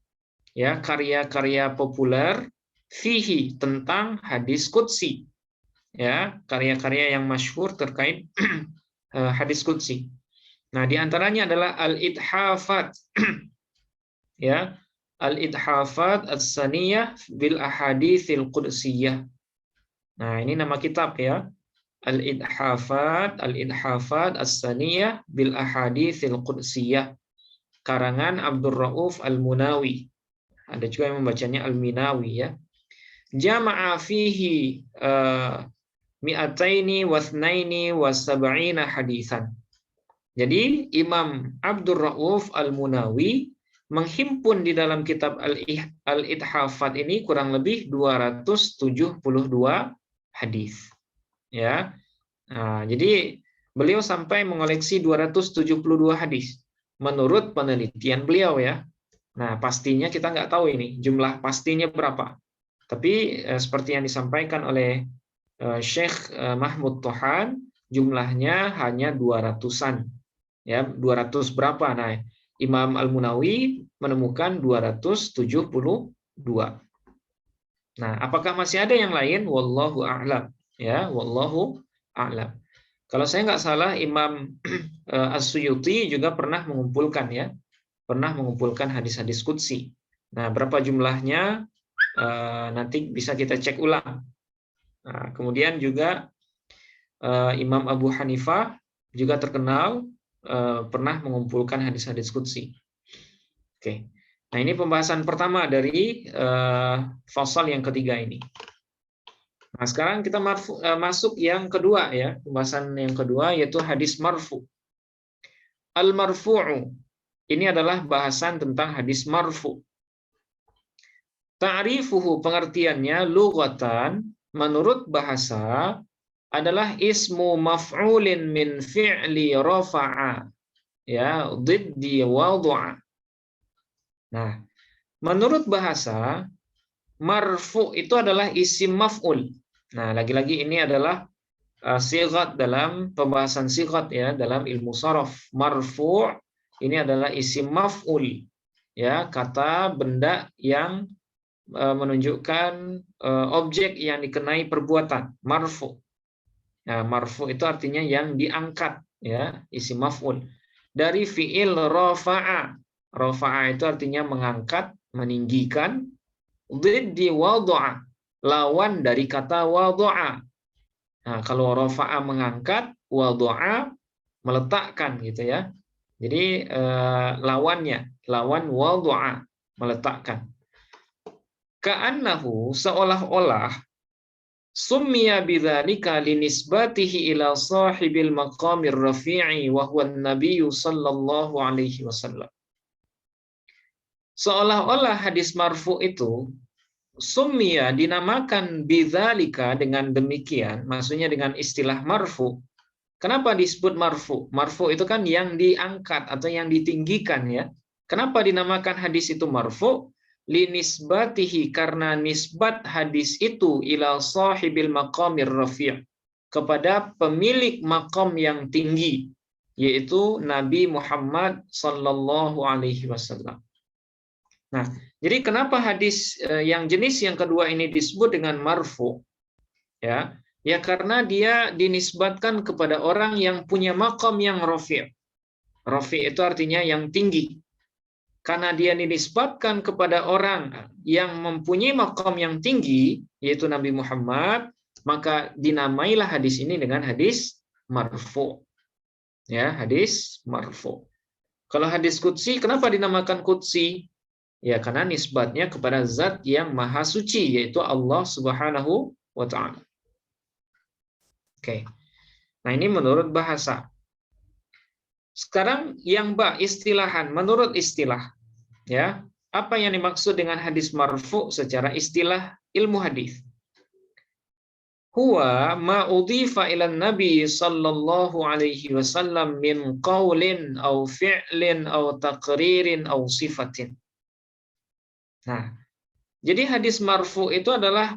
Ya, karya-karya populer fihi, tentang hadis qudsi. Ya, karya-karya yang masyhur terkait hadis qudsi. Nah, di antaranya adalah al-idhafat. Ya, al-idhafat as-saniyah bil ahaditsil qudsiyah. Nah, ini nama kitab ya. Al-idhafat as-saniyah bil ahaditsil qudsiyah, karangan Abdul Rauf Al-Munawi. Ada juga yang membacanya Al-Minawi ya. Jama'a fihi mi'ataini wathnaini wasab'ina hadisan. Jadi Imam Abdul Rauf Al-Munawi menghimpun di dalam kitab Al-Ithafat ini kurang lebih 272 hadis. Ya. Nah, jadi beliau sampai mengoleksi 272 hadis menurut penelitian beliau ya. Nah, pastinya kita nggak tahu ini jumlah pastinya berapa. Tapi seperti yang disampaikan oleh Syekh Mahmud Tohan, jumlahnya hanya 200-an. Ya, 200 berapa? Nah, Imam Al-Munawi menemukan 272. Nah, apakah masih ada yang lain? Wallahu a'lam. Ya, wallahu a'lam. Kalau saya nggak salah, Imam As-Suyuti juga pernah mengumpulkan ya, pernah mengumpulkan hadis-hadis qudsi. Nah, berapa jumlahnya nanti bisa kita cek ulang. Nah, kemudian juga Imam Abu Hanifah juga terkenal pernah mengumpulkan hadis-hadis qudsi. Oke. Nah, ini pembahasan pertama dari fasal yang ketiga ini. Nah, sekarang kita masuk yang kedua ya, pembahasan yang kedua yaitu hadis marfu. Al-marfu'u. Ini adalah bahasan tentang hadis marfu. Ta'rifuhu, pengertiannya lughatan menurut bahasa adalah ismu maf'ulin min fi'li rafa'a ya diddi wad'a. Nah, menurut bahasa marfu itu adalah isim maf'ul. Nah, lagi-lagi ini adalah sighat dalam pembahasan sighat ya dalam ilmu sharaf. Marfu ini adalah isim maf'ul ya, kata benda yang menunjukkan objek yang dikenai perbuatan, marfu. Nah, marfu itu artinya yang diangkat ya, isim maf'ul. Dari fi'il rafa'a. Rafa'a itu artinya mengangkat, meninggikan. Diddi wadha'a, lawan dari kata wadha'a. Nah, kalau rafa'a mengangkat, wadha'a meletakkan gitu ya. Jadi lawannya, lawan wadha'a, meletakkan. Ka'annahu, seolah-olah summiya bidzalika linisbatihi ila sahibil maqamir rafi'i wa huwa an-nabiy sallallahu alaihi wasallam. Seolah-olah hadis marfu itu summiya dinamakan bidzalika dengan demikian, maksudnya dengan istilah marfu. Kenapa disebut marfu? Marfu itu kan yang diangkat atau yang ditinggikan ya. Kenapa dinamakan hadis itu marfu? Linisbatihi, karena nisbat hadis itu ila sahibil maqamir rafi', kepada pemilik maqam yang tinggi, yaitu Nabi Muhammad sallallahu alaihi wasallam. Nah, jadi kenapa hadis yang jenis yang kedua ini disebut dengan marfu? Ya, ya karena dia dinisbatkan kepada orang yang punya maqam yang rafi'. Rafi' itu artinya yang tinggi. Karena dia dinisbatkan kepada orang yang mempunyai maqam yang tinggi, yaitu Nabi Muhammad, maka dinamailah hadis ini dengan hadis marfu. Ya, hadis marfu. Kalau hadis qudsi, kenapa dinamakan qudsi? Ya, karena nisbatnya kepada zat yang maha suci, yaitu Allah Subhanahu wa ta'ala. Oke. Nah, ini menurut bahasa. Sekarang yang istilahan, menurut istilah. Ya, apa yang dimaksud dengan hadis marfu secara istilah ilmu hadis? Huwa ma udhifa ila Nabi sallallahu alaihi wasallam min qaulin aw fi'lin aw taqririn aw sifatin. Nah, jadi hadis marfu itu adalah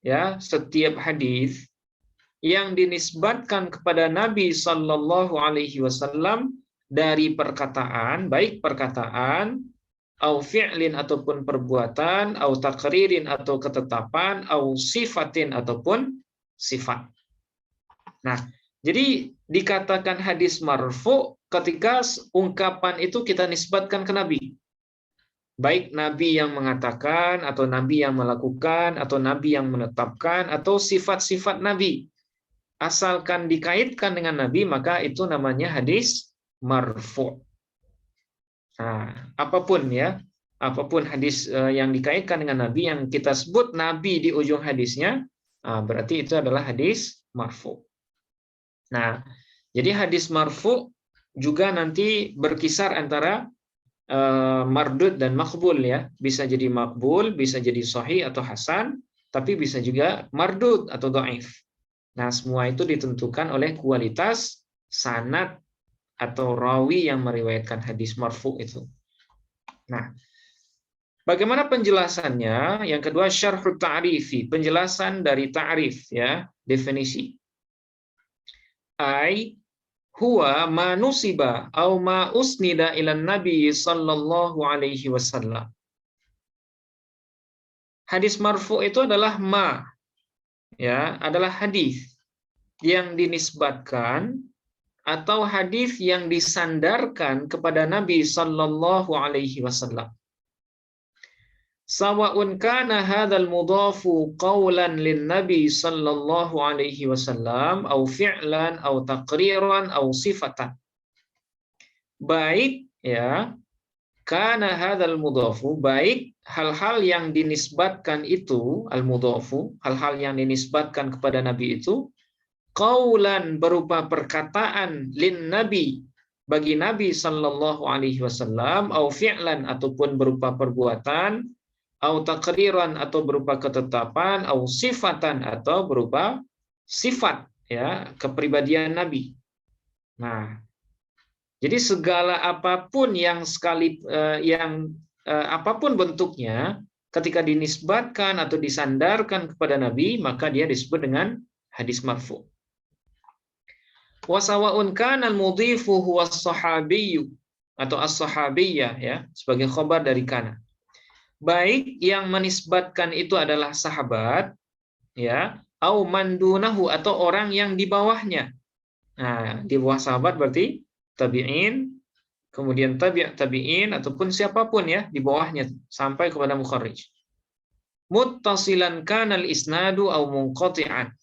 ya, setiap hadis yang dinisbatkan kepada Nabi sallallahu alaihi wasallam dari perkataan, baik perkataan, au fi'lin ataupun perbuatan, au taqririn atau ketetapan, au sifatin ataupun sifat. Nah, jadi dikatakan hadis marfu ketika ungkapan itu kita nisbatkan ke Nabi. Baik Nabi yang mengatakan, atau Nabi yang melakukan, atau Nabi yang menetapkan, atau sifat-sifat Nabi. Asalkan dikaitkan dengan Nabi, maka itu namanya hadis marfu. Nah, apapun ya, apapun hadis yang dikaitkan dengan Nabi, yang kita sebut Nabi di ujung hadisnya, berarti itu adalah hadis marfu. Nah, jadi hadis marfu juga nanti berkisar antara mardud dan makbul ya. Bisa jadi makbul, bisa jadi sahih atau hasan, tapi bisa juga mardud atau dhaif. Nah, semua itu ditentukan oleh kualitas sanad atau rawi yang meriwayatkan hadis marfu itu. Nah, bagaimana penjelasannya? Yang kedua, syarhut ta'rifi, penjelasan dari ta'rif ya, definisi. Ai huwa ma nusiba au ma usnida ila nabi sallallahu alaihi wasallam. Hadis marfu itu adalah ya, adalah hadis yang dinisbatkan atau hadis yang disandarkan kepada Nabi sallallahu alaihi wasallam. Sawa'un kana hadzal mudhafu qawlan lin Nabi sallallahu alaihi wasallam au fi'lan au taqriran au sifatan. Baik ya, kana hadzal mudhafu, baik hal-hal yang dinisbatkan itu, al-mudhafu, hal-hal yang dinisbatkan kepada Nabi itu qaulan berupa perkataan lin Nabi bagi Nabi sallallahu alaihi wasallam, au fi'lan ataupun berupa perbuatan, au taqriran atau berupa ketetapan, au sifatan atau berupa sifat ya, kepribadian Nabi. Nah, jadi segala apapun yang apapun bentuknya ketika dinisbatkan atau disandarkan kepada Nabi, maka dia disebut dengan hadis marfu. Wasawa'un kana al-mudhifu huwa as-sahabiyyu atau as-sahabiyyah ya, sebagai khabar dari kana. Baik yang menisbatkan itu adalah sahabat ya, au mandunahu atau orang yang di bawahnya. Nah, di bawah sahabat berarti tabi'in, kemudian tabi'in ataupun siapapun ya di bawahnya sampai kepada mukharrij. Muttasilan kanal isnadu au munqati'an.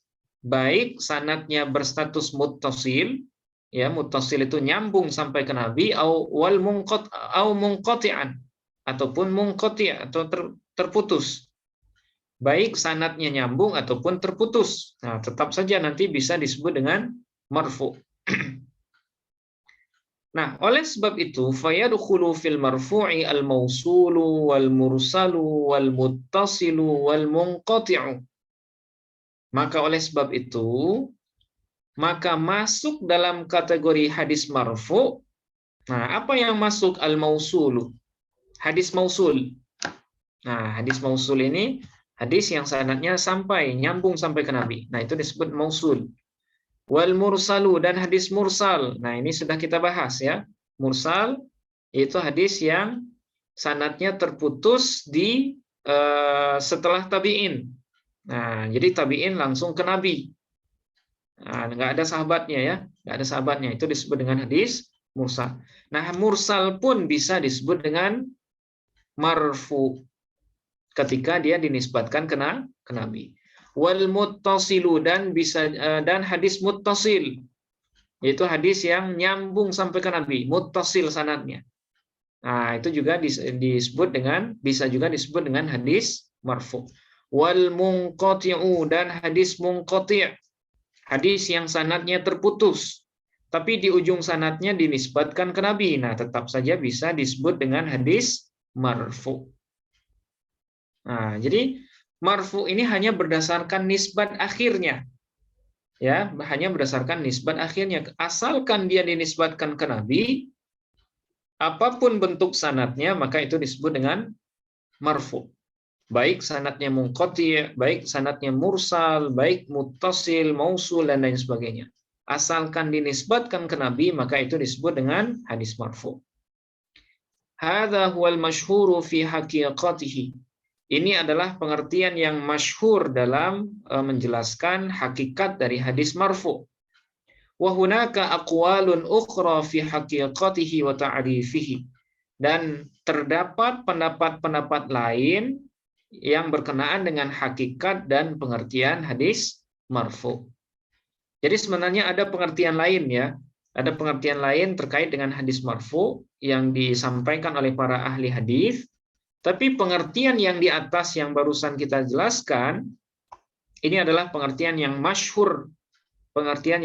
Baik sanadnya berstatus muttasil, ya muttasil itu nyambung sampai ke Nabi, au munqati'an ataupun munqati' atau terputus. Baik sanadnya nyambung ataupun terputus. Nah, tetap saja nanti bisa disebut dengan marfu. Nah, oleh sebab itu fayadkhulu fil marfu'i al-mausulu wal mursalu wal muttasilu wal munqati'u. Maka oleh sebab itu, maka masuk dalam kategori hadis marfu. Nah, apa yang masuk al-mausulu? Hadis mausul. Nah, hadis mausul ini hadis yang sanadnya sampai nyambung sampai ke Nabi. Nah, itu disebut mausul. Wal mursalu dan hadis mursal. Nah, ini sudah kita bahas ya. Mursal itu hadis yang sanadnya terputus di setelah tabi'in. Nah, jadi tabi'in langsung ke Nabi. Nah, nggak ada sahabatnya ya, nggak ada sahabatnya. Itu disebut dengan hadis mursal. Nah, mursal pun bisa disebut dengan marfu ketika dia dinisbatkan ke Nabi. Wal muttasilu dan hadis muttasil, yaitu hadis yang nyambung sampai ke Nabi, muttasil sanadnya. Nah, itu juga bisa juga disebut dengan hadis marfu. Wal munqati'u dan hadis munqati', hadis yang sanadnya terputus tapi di ujung sanadnya dinisbatkan ke Nabi. Nah, tetap saja bisa disebut dengan hadis marfu. Nah, jadi marfu ini hanya berdasarkan nisbat akhirnya. Ya, hanya berdasarkan nisbat akhirnya. Asalkan dia dinisbatkan ke Nabi, apapun bentuk sanadnya, maka itu disebut dengan marfu. Baik sanadnya munqati', baik sanadnya mursal, baik muttasil, mausul dan lain sebagainya. Asalkan dinisbatkan ke Nabi, maka itu disebut dengan hadis marfu. Hadza huwal masyhuru fi haqiqatihi. Ini adalah pengertian yang masyhur dalam menjelaskan hakikat dari hadis marfu. Wa hunaka aqwalun ukhra fi haqiqatihi wa ta'rifihi. Dan terdapat pendapat-pendapat lain yang berkenaan dengan hakikat dan pengertian hadis marfu. Jadi sebenarnya ada pengertian lain ya. Ada pengertian lain terkait dengan hadis marfu yang disampaikan oleh para ahli hadis. Tapi pengertian yang di atas yang barusan kita jelaskan ini adalah pengertian yang masyhur, pengertian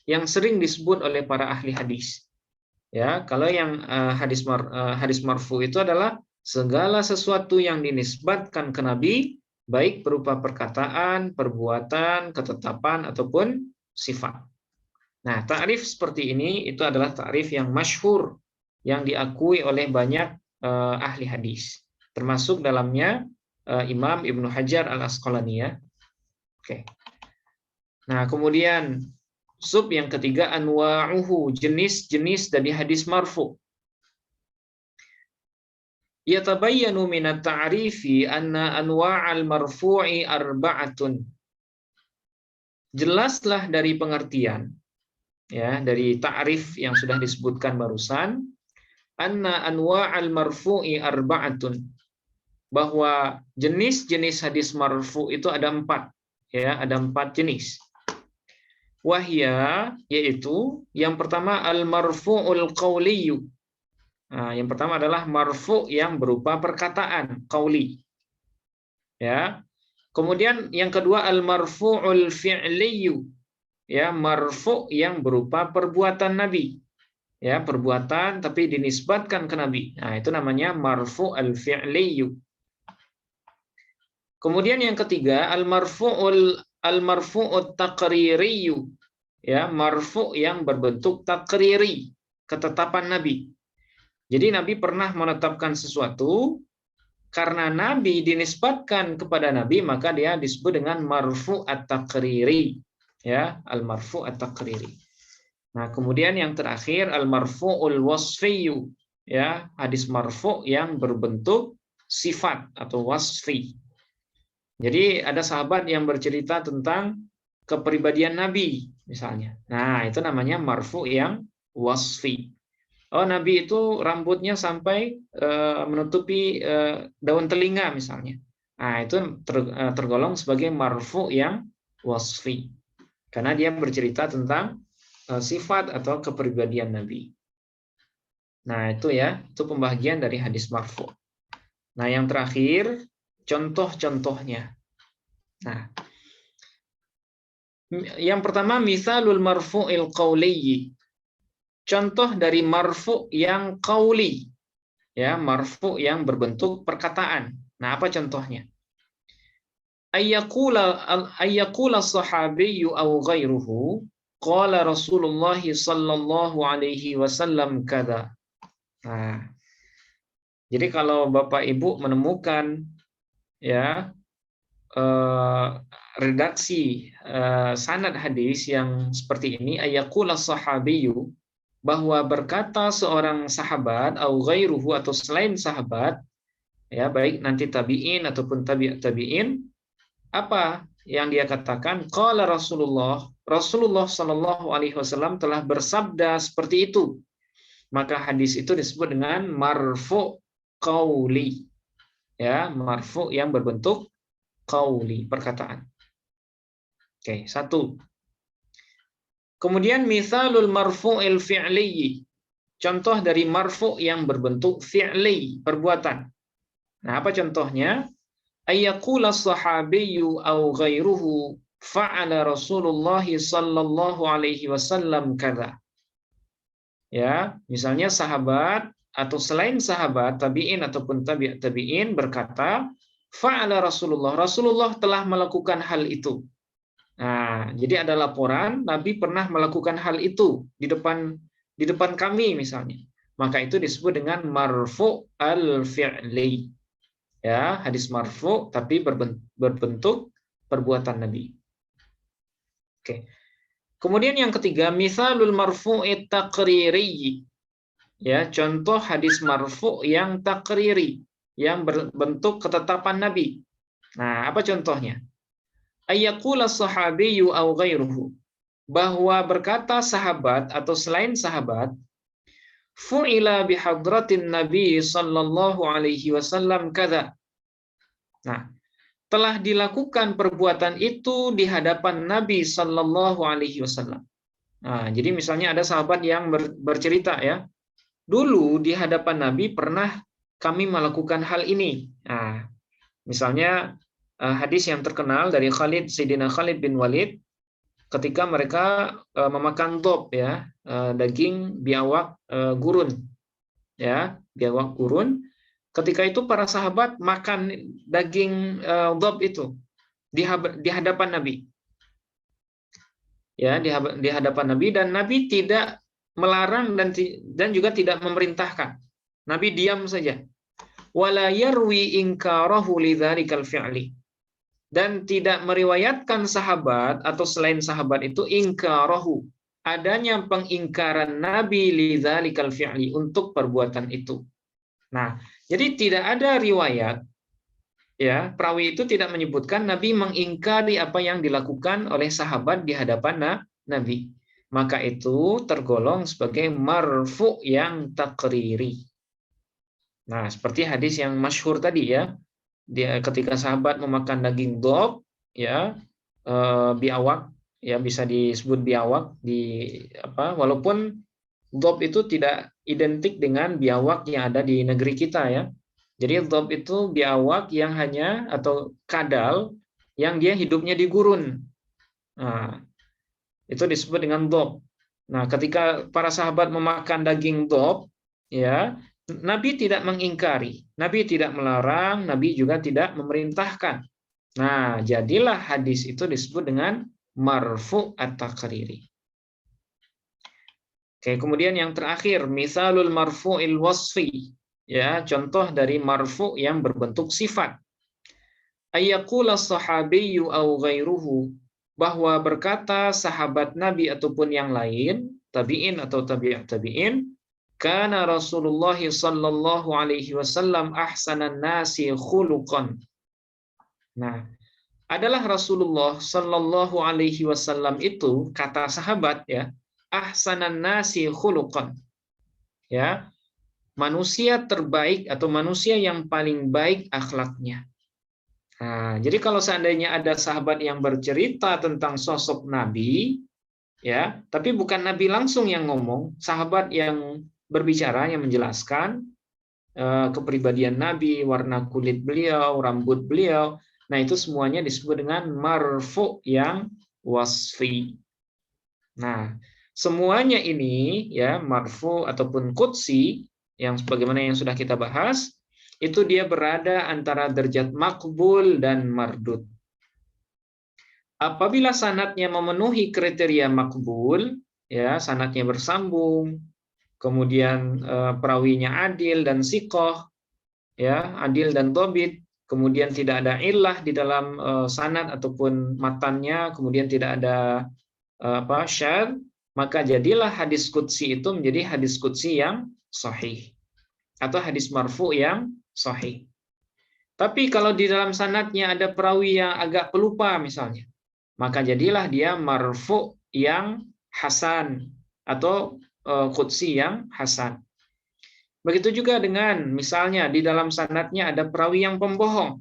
yang sering disebut oleh para ahli hadis. Ya, kalau yang hadis marfu itu adalah segala sesuatu yang dinisbatkan ke Nabi, baik berupa perkataan, perbuatan, ketetapan ataupun sifat. Nah, ta'rif seperti ini itu adalah ta'rif yang masyhur, yang diakui oleh banyak ahli hadis, termasuk dalamnya Imam Ibnu Hajar Al-Asqalani ya. Oke. Nah, kemudian sub yang ketiga, anwa'uhu, jenis-jenis dari hadis marfu. Yatabayyanu minat ta'rifi anna anwa'al marfu'i arba'atun. Jelaslah dari pengertian, ya, dari ta'rif yang sudah disebutkan barusan, anna anwa'al marfu'i arba'atun, bahwa jenis-jenis hadis marfu itu ada 4, ya, ada 4 jenis. Wahya, yaitu yang pertama al-marfu'ul qawliyu. Nah, yang pertama adalah marfu yang berupa perkataan, qauli. Ya. Kemudian yang kedua al-marfu'ul fi'liyu. Ya, marfu yang berupa perbuatan Nabi. Ya, perbuatan tapi dinisbatkan ke Nabi. Nah, itu namanya marfu al-fi'liyu. Kemudian yang ketiga al-marfu'ut taqririyu, ya, marfu yang berbentuk takriri, ketetapan Nabi. Jadi Nabi pernah menetapkan sesuatu, karena Nabi dinisbatkan kepada Nabi, maka dia disebut dengan marfu at-takriri, ya, al-marfu at-takriri. Nah, kemudian yang terakhir al-marfu'ul wasfiyu, ya, hadis marfu yang berbentuk sifat atau wasfi. Jadi ada sahabat yang bercerita tentang kepribadian Nabi misalnya. Nah, itu namanya marfu yang wasfi. Oh, Nabi itu rambutnya sampai menutupi daun telinga misalnya. Nah, itu tergolong sebagai marfu yang wasfi. Karena dia bercerita tentang sifat atau kepribadian Nabi. Nah, itu ya, itu pembagian dari hadis marfu. Nah, yang terakhir contoh-contohnya. Nah, yang pertama misalul marfu'il qawliyi. Contoh dari marfu yang qauli. Ya, marfu yang berbentuk perkataan. Nah, apa contohnya? Ayyaqula sahabiyyu aw ghairuhu qala Rasulullah sallallahu alaihi wasallam kada. Nah, jadi kalau Bapak Ibu menemukan ya redaksi sanad hadis yang seperti ini, ayyaqula sahabiyyu, bahwa berkata seorang sahabat au ghairuhu atau selain sahabat, ya, baik nanti tabi'in ataupun tabi'in, apa yang dia katakan? Qala Rasulullah sallallahu alaihi wasallam telah bersabda seperti itu. Maka hadis itu disebut dengan marfu qauli. Ya, marfu yang berbentuk qauli, perkataan. Oke, satu. Kemudian misalul marfu'il fi'li. Contoh dari marfu yang berbentuk fi'li, perbuatan. Nah, apa contohnya? Ayyaqula sahabiyyu aw ghairuhu fa'ala Rasulullah sallallahu alaihi wasallam kada. Ya, misalnya sahabat atau selain sahabat, tabi'in ataupun tabi'in berkata, fa'ala Rasulullah telah melakukan hal itu. Nah, jadi ada laporan Nabi pernah melakukan hal itu di depan kami misalnya. Maka itu disebut dengan marfu al-fi'li. Ya, hadis marfu tapi berbentuk perbuatan Nabi. Oke. Kemudian yang ketiga, misalul marfu'i taqriri. Ya, contoh hadis marfu yang takriri, yang berbentuk ketetapan Nabi. Nah, apa contohnya? Ayyaqula sahabiyyu aw ghairuhu, bahwa berkata sahabat atau selain sahabat, fu'ila bihadratin Nabi sallallahu alaihi wasallam kada. Nah, telah dilakukan perbuatan itu di hadapan Nabi sallallahu alaihi wasallam. Nah, jadi misalnya ada sahabat yang bercerita ya, dulu di hadapan Nabi pernah kami melakukan hal ini. Nah, misalnya hadis yang terkenal dari Sayyidina Khalid bin Walid, ketika mereka memakan dob, ya, daging biawak gurun, ya, biawak gurun. Ketika itu para sahabat makan daging dob itu di hadapan Nabi, ya, di hadapan Nabi, dan Nabi tidak melarang dan juga tidak memerintahkan. Nabi diam saja. Wala yarwi inkarahu lidzalikal fi'li. Dan tidak meriwayatkan sahabat atau selain sahabat itu ingkarahu, adanya pengingkaran Nabi lidzalikal fi'li, untuk perbuatan itu. Nah, jadi tidak ada riwayat, ya, perawi itu tidak menyebutkan Nabi mengingkari apa yang dilakukan oleh sahabat di hadapan Nabi. Maka itu tergolong sebagai marfu yang takriri. Nah, seperti hadis yang masyhur tadi, ya. Dia ketika sahabat memakan daging dob, ya, biawak, ya, bisa disebut biawak walaupun dob itu tidak identik dengan biawak yang ada di negeri kita, ya. Jadi dob itu biawak yang hanya, atau kadal yang dia hidupnya di gurun. Nah, itu disebut dengan dob. Nah, ketika para sahabat memakan daging dob, ya, Nabi tidak mengingkari, Nabi tidak melarang, Nabi juga tidak memerintahkan. Nah, jadilah hadis itu disebut dengan marfu at-takriri. Oke, kemudian yang terakhir, misalul marfu'il wasfi, ya, contoh dari marfu yang berbentuk sifat. Ayyaqula sahabiyyu au ghairuhu, bahwa berkata sahabat Nabi ataupun yang lain, tabi'in atau tabi'in, kana Rasulullah sallallahu alaihi wasallam ahsanan nasi khuluqan. Nah, adalah Rasulullah sallallahu alaihi wasallam itu, kata sahabat, ya, ahsanan nasi khuluqan. Ya, manusia terbaik atau manusia yang paling baik akhlaknya. Nah, jadi kalau seandainya ada sahabat yang bercerita tentang sosok Nabi, ya, tapi bukan Nabi langsung yang ngomong, sahabat yang berbicara, yang menjelaskan kepribadian Nabi, warna kulit beliau, rambut beliau. Nah, itu semuanya disebut dengan marfu yang wasfi. Nah, semuanya ini, ya, marfu ataupun qudsi, yang sebagaimana yang sudah kita bahas, itu dia berada antara derajat makbul dan mardud. Apabila sanadnya memenuhi kriteria makbul, ya, sanadnya bersambung, kemudian perawinya adil dan siqah, ya, adil dan dobit, kemudian tidak ada illah di dalam sanad ataupun matannya, kemudian tidak ada syadz, maka jadilah hadis qudsi itu menjadi hadis qudsi yang sahih atau hadis marfu yang sahih. Tapi kalau di dalam sanadnya ada perawi yang agak pelupa misalnya, maka jadilah dia marfu yang hasan atau qudsi yang hasan. Begitu juga dengan misalnya di dalam sanadnya ada perawi yang pembohong,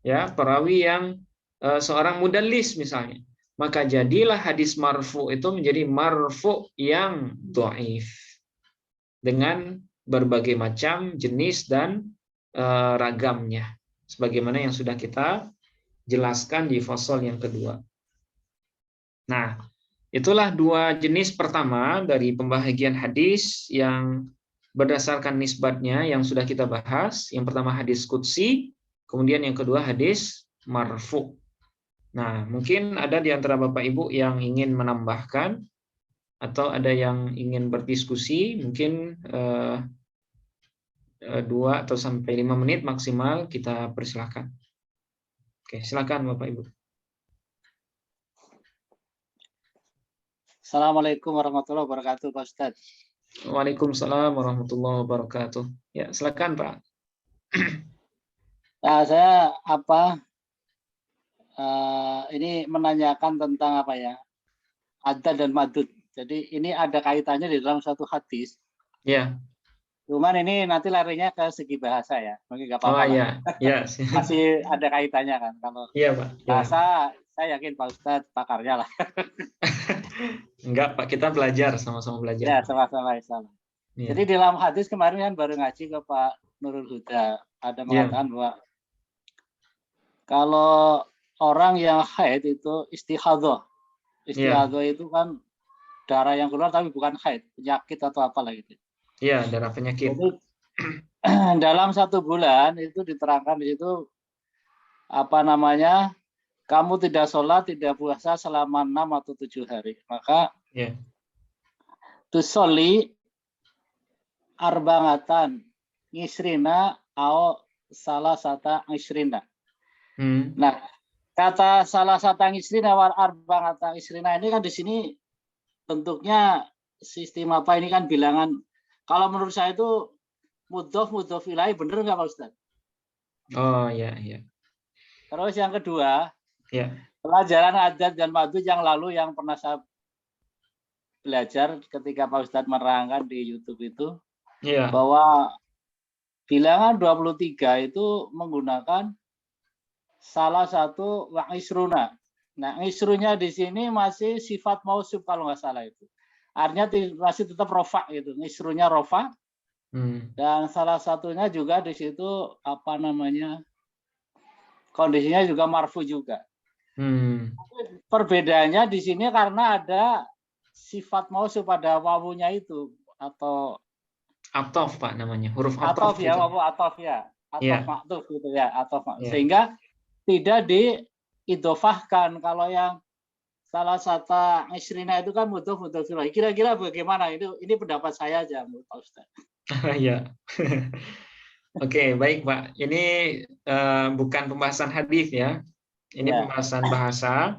ya, perawi yang seorang mudallis misalnya, maka jadilah hadis marfu itu menjadi marfu yang dhaif dengan berbagai macam jenis dan ragamnya, sebagaimana yang sudah kita jelaskan di fasal yang kedua. Nah, itulah dua jenis pertama dari pembahagian hadis yang berdasarkan nisbatnya yang sudah kita bahas. Yang pertama hadis qudsi, kemudian yang kedua hadis marfu. Nah, mungkin ada di antara Bapak Ibu yang ingin menambahkan atau ada yang ingin berdiskusi, mungkin 2 atau sampai 5 menit maksimal kita persilahkan. Oke, silakan Bapak Ibu. Assalamualaikum warahmatullahi wabarakatuh, Pak Ustadz. Waalaikumsalam warahmatullahi wabarakatuh. Ya, silakan Pak. Nah, saya ini menanyakan tentang adad dan madud. Jadi ini ada kaitannya di dalam satu hadis. Ya. Cuman ini nanti larinya ke segi bahasa ya. Mungkin nggak apa-apa. Oh iya, ya. Masih ada kaitannya kan. Kalau Pak. bahasa, saya yakin Pak Ustadz pakarnya lah. Enggak Pak, kita belajar, sama-sama belajar. Ya, sama-sama. Ya. Jadi di dalam hadis kemarin kan baru ngaji ke Pak Nurul Huda. Ada mengatakan bahwa kalau orang yang haid itu istihadhah. Iya, Istihadah itu kan darah yang keluar tapi bukan haid, penyakit atau apalah gitu. iya, darah penyakit. Jadi dalam 1 bulan itu diterangkan di situ apa namanya, kamu tidak sholat, tidak puasa selama 6 atau 7 hari. Maka Iya. tusoli arba'atan ngisrina au salah sata ngisrina. Hmm. Nah, kata salah sata ngisrina wal arba'atan ngisrina ini kan di sini bentuknya sistem apa ini kan bilangan. Kalau menurut saya itu mudhof ilaih, bener nggak Pak Ustaz? Oh, iya, iya. Terus yang kedua, Iya. pelajaran adat dan madud yang lalu yang pernah saya belajar ketika Pak Ustadz menerangkan di YouTube itu, Iya. bahwa bilangan 23 itu menggunakan salah satu wa isruna. Nah, isrunya di sini masih sifat mausuf kalau nggak salah itu. Artinya masih tetap rofa gitu. Isrunya rofa, dan salah satunya juga di situ apa namanya, kondisinya juga marfu juga. Perbedaannya di sini karena ada sifat mausuf pada wawunya itu, atau Atof, Pak, namanya. Huruf atof atof ya, itu. wawu atof ya, atof Iya. maktuf gitu ya, atof. Iya. Sehingga tidak diidofahkan. Kalau yang salah satu isrina itu kan mudhof ilaih. Kira-kira bagaimana? Ini pendapat saya aja menurut Pak Ustaz. Iya. Oke, baik, Pak. Ini bukan pembahasan hadis ya. Ini Ya. pembahasan bahasa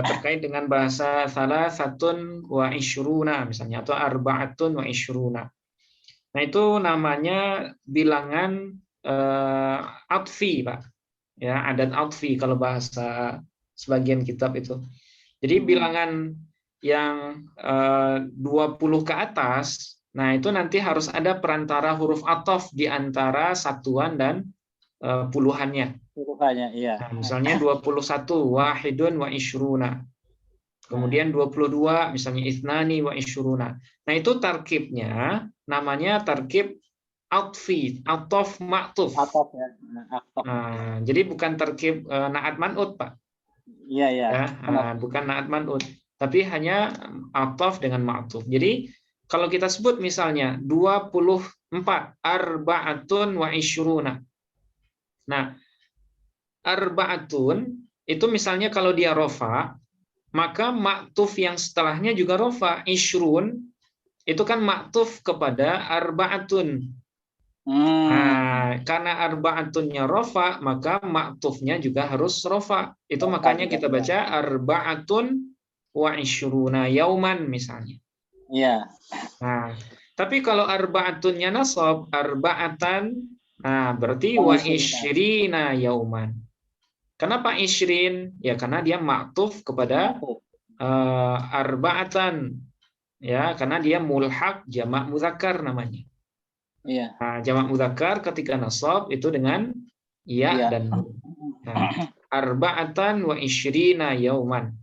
terkait dengan bahasa salah satun wa isyruna misalnya, atau arba'atun wa isyruna. Nah, itu namanya bilangan atfi, Pak. Ya, adat atfi kalau bahasa sebagian kitab itu. Jadi bilangan yang 20 ke atas, nah itu nanti harus ada perantara huruf atof di antara satuan dan puluhannya. Puluhannya, iya. Nah, misalnya 21 wahidun wa isyruna. Kemudian 22 misalnya ithnani wa isyruna. Nah, itu tarkibnya namanya tarkib atfi, atof maktuf. Atof ya. Nah, jadi bukan tarkib naat man'ut, Pak. Iya, iya. Ya, bukan naat man'ut, tapi hanya atof dengan maktuf. Jadi kalau kita sebut misalnya 24 arba'atun wa isyruna. Nah, arba'atun itu misalnya kalau dia rofa, maka maktuf yang setelahnya juga rofa. Isyrun itu kan maktuf kepada arba'atun. Nah, karena arba'atunnya rofa, maka maktufnya juga harus rofa. Itu makanya kita baca arba'atun wa isyruna yauman misalnya. Iya. Nah, tapi kalau arba'atunnya nasab, arba'atan, nah berarti wa isyrina yauman. Kenapa isrin? Ya karena dia maktuf kepada arba'atan. Ya, karena dia mulhaq jamak mudzakkar namanya. Iya. Nah, jamak mudzakkar ketika nasab itu dengan ya dan nun. Nah, arba'atan wa isyrina yauman.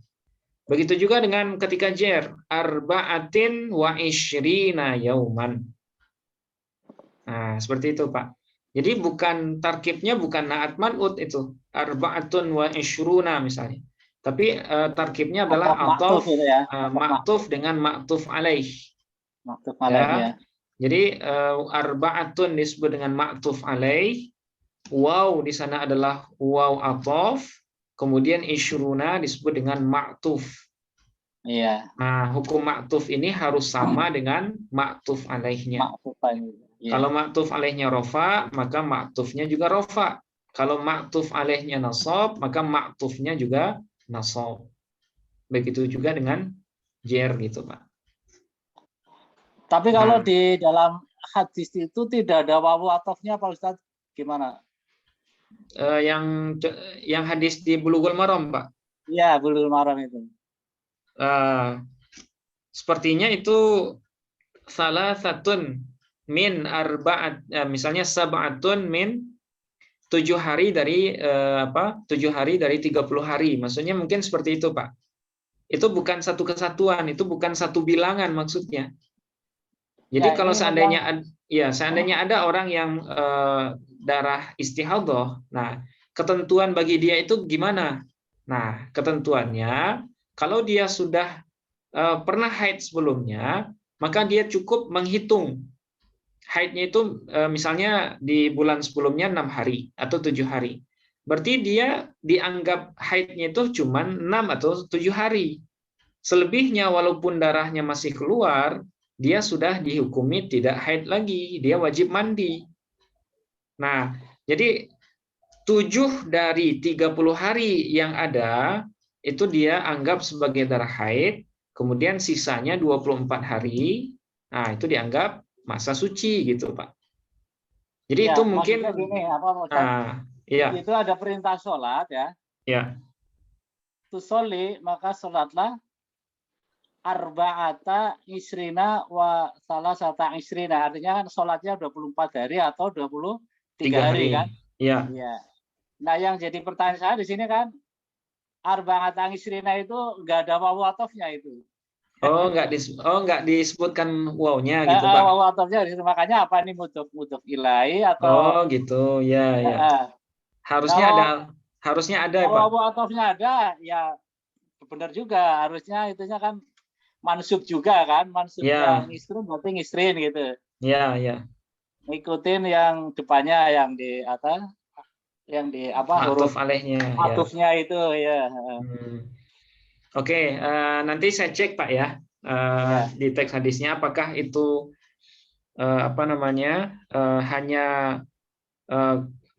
Begitu juga dengan ketika jer, arba'atin wa isyrina yauman. Nah, seperti itu, Pak. Jadi bukan tarkibnya bukan naat man'ut itu, arba'atun wa isyruna misalnya. Tapi tarkibnya adalah atof maktuf dengan maktuf alaih. Maktuf alaih ya. Jadi arba'atun disebut dengan maktuf alaih, waw di sana adalah waw atof, kemudian isyruna disebut dengan maktuf. Iya. Nah, hukum maktuf ini harus sama dengan maktuf alaihnya. Ya. Kalau maktuf alaihnya rofa, maka maktufnya juga rofa. Kalau maktuf alaihnya nasab, maka maktufnya juga nasab. Begitu juga dengan jer gitu, Pak. Tapi kalau di dalam hadis itu tidak ada wawu atofnya, Pak Ustadz, gimana? Yang hadis di Bulughul Maram, Pak? Iya, Bulughul Maram itu. Sepertinya itu salah satun min arba'at, misalnya sab'atun min 7 hari dari 7 hari dari 30 hari. Maksudnya mungkin seperti itu, Pak. Itu bukan satu kesatuan, itu bukan satu bilangan maksudnya. Jadi ya, kalau seandainya ada orang yang darah istihadhah, nah ketentuan bagi dia itu gimana? Nah, ketentuannya Kalau dia sudah pernah haid sebelumnya, maka dia cukup menghitung haidnya itu misalnya di bulan sebelumnya 6 hari atau 7 hari. Berarti dia dianggap haidnya itu cuma 6 atau 7 hari. Selebihnya walaupun darahnya masih keluar, dia sudah dihukumi tidak haid lagi, dia wajib mandi. Nah, jadi 7 dari 30 hari yang ada itu dia anggap sebagai darah haid, kemudian sisanya 24 hari, nah itu dianggap masa suci gitu, Pak. Jadi Ya, itu mungkin maksudnya gini, apa Ustaz? iya. Itu ada perintah sholat ya. Ya. Tusolli, maka sholatlah arba'ata isrina wa salasata isrina. Artinya kan sholatnya 24 hari atau 23 hari kan? Iya. Iya. Nah, yang jadi pertanyaan saya di sini kan arba'ata isrina itu enggak ada wawu atofnya itu. Nggak disebutkan wow-nya gitu, Pak. Wawu atofnya di situ. Makanya apa ini mudhof ilahi atau Gitu. Ya, ya. Harusnya ada, Pak. Wawu atofnya ada, ya benar juga. Harusnya itunya kan mansub juga kan, mansubnya ngisrin berarti ngisrin gitu. Ya, ya. Ngikutin yang depannya yang di atas, yang di apa huruf alehnya. atufnya itu ya. Oke, nanti saya cek Pak ya, di teks hadisnya apakah itu hanya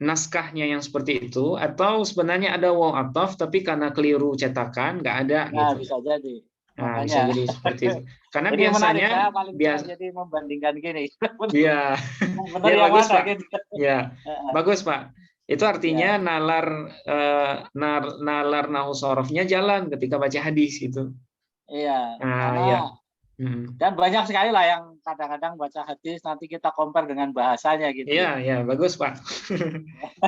naskahnya yang seperti itu atau sebenarnya ada waw ataf tapi karena keliru cetakan nggak ada Nah, gitu. bisa jadi. Nah, bisa jadi seperti itu. Karena jadi biasanya jadi membandingkan gini. Iya. Benar yang bagus, mana Pak. gitu. Ya, bagus Pak. Itu artinya nalar nahu sorofnya jalan ketika baca hadis gitu. Iya. Karena dan banyak sekali lah yang kadang-kadang baca hadis nanti kita compare dengan bahasanya gitu. Iya, bagus Pak.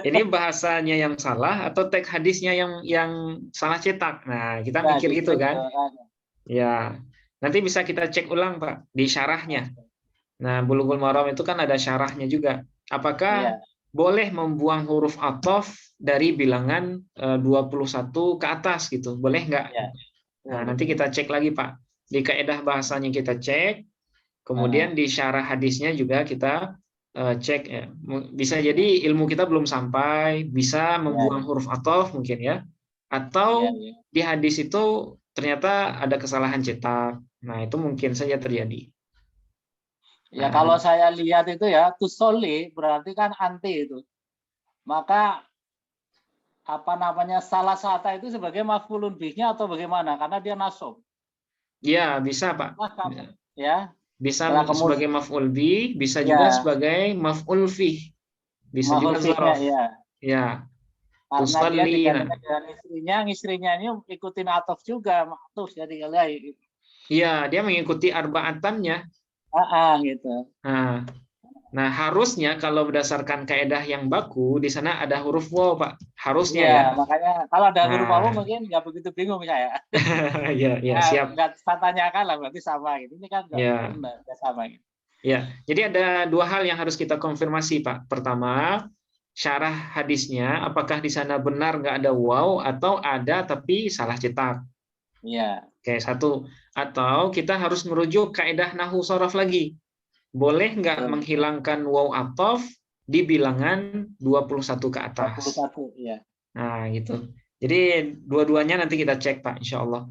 Ini bahasanya yang salah atau teks hadisnya yang salah cetak. Nah, kita mikir gitu kan. Ya, nanti bisa kita cek ulang Pak di syarahnya. Nah, Bulughul Maram itu kan ada syarahnya juga. Apakah boleh membuang huruf ataf dari bilangan 21 ke atas gitu? Boleh nggak? Nah, nanti kita cek lagi Pak. Di kaedah bahasanya kita cek, kemudian di syarah hadisnya juga kita cek. Ya. Bisa jadi ilmu kita belum sampai, bisa membuang huruf ataf mungkin ya. Atau di hadis itu ternyata ada kesalahan cetak. Nah, itu mungkin saja terjadi. Ya, kalau saya lihat itu ya, tusolli berarti kan anti itu. Maka apa namanya salah satu itu sebagai maf'ulun bihnya atau bagaimana? Karena dia nasab. Ya, bisa Pak. Ya. Bisa sebagai maf'ul bih, bisa juga sebagai maf'ul fih. Bisa juga dzaraf. Ya. Karena dia digantikan dengan istrinya ini ikutin ataf juga, maktuf jadi kali. Iya, dia mengikuti arba'atannya. Gitu. Nah, harusnya kalau berdasarkan kaedah yang baku di sana ada huruf waw, Pak. Harusnya ya. Makanya kalau ada huruf waw mungkin nggak begitu bingung saya. Iya, siap. Nggak saya tanyakan lah berarti sama gitu. Ini kan nggak sama gitu. Ya, jadi ada dua hal yang harus kita konfirmasi, Pak. Pertama, syarah hadisnya, apakah di sana benar nggak ada waw atau ada tapi salah cetak? Iya. Oke, satu. Atau kita harus merujuk kaedah nahu sorof lagi. Boleh nggak menghilangkan waw ataf di bilangan 21 ke atas? 21, ya. Nah, gitu. Jadi dua-duanya nanti kita cek, Pak, insya Allah.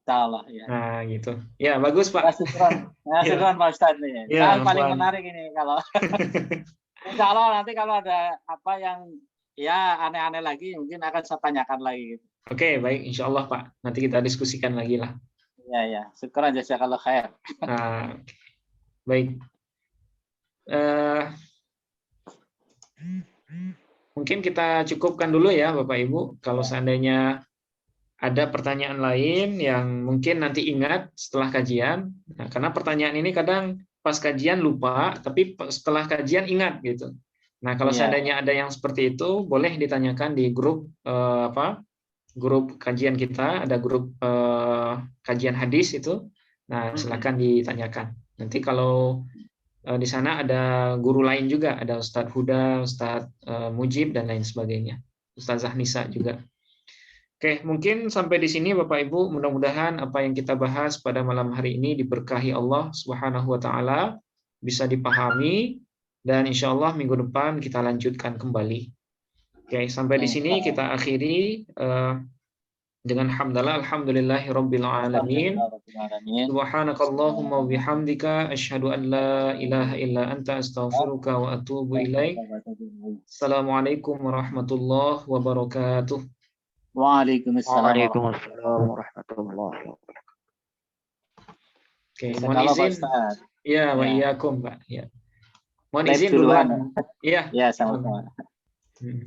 Salah, ya. Nah, gitu. Ya, bagus, Pak. Syukran, Pak Ustadz nih. Ya, paling menarik ini kalau insya Allah nanti kalau ada apa yang ya aneh-aneh lagi mungkin akan saya tanyakan lagi. Oke, baik, insya Allah Pak. Nanti kita diskusikan lagi lah. Ya. Syukran jazakallah khair. Nah, baik. Mungkin kita cukupkan dulu ya Bapak Ibu. Kalau seandainya ada pertanyaan lain yang mungkin nanti ingat setelah kajian. Nah, karena pertanyaan ini kadang pas kajian lupa, tapi setelah kajian ingat gitu. Nah, kalau seandainya ada yang seperti itu, boleh ditanyakan di grup grup kajian kita, ada grup kajian hadis itu. Nah, silakan ditanyakan. Nanti kalau di sana ada guru lain juga, ada Ustadz Huda, Ustadz Mujib dan lain sebagainya. Ustazah Nisa juga. Oke, mungkin sampai di sini Bapak Ibu, mudah-mudahan apa yang kita bahas pada malam hari ini diberkahi Allah Subhanahu wa taala, bisa dipahami, dan insya Allah minggu depan kita lanjutkan kembali. Oke, sampai di sini kita akhiri dengan hamdalah alhamdulillahirabbil alamin. Subhanakallahumma wa bihamdika asyhadu an la ilaha illa anta astaghfiruka wa atubu ilaik. Assalamualaikum warahmatullahi wabarakatuh. Waalaikumsalam. warahmatullahi wabarakatuh. Oke, mohon Jazakallah, Pak izin. Ustaz. Ya, wa Ya. iyyakum, Pak. Ya. Mohon Live izin duluan. duluan. Iya. Ya, sama-sama. Hmm.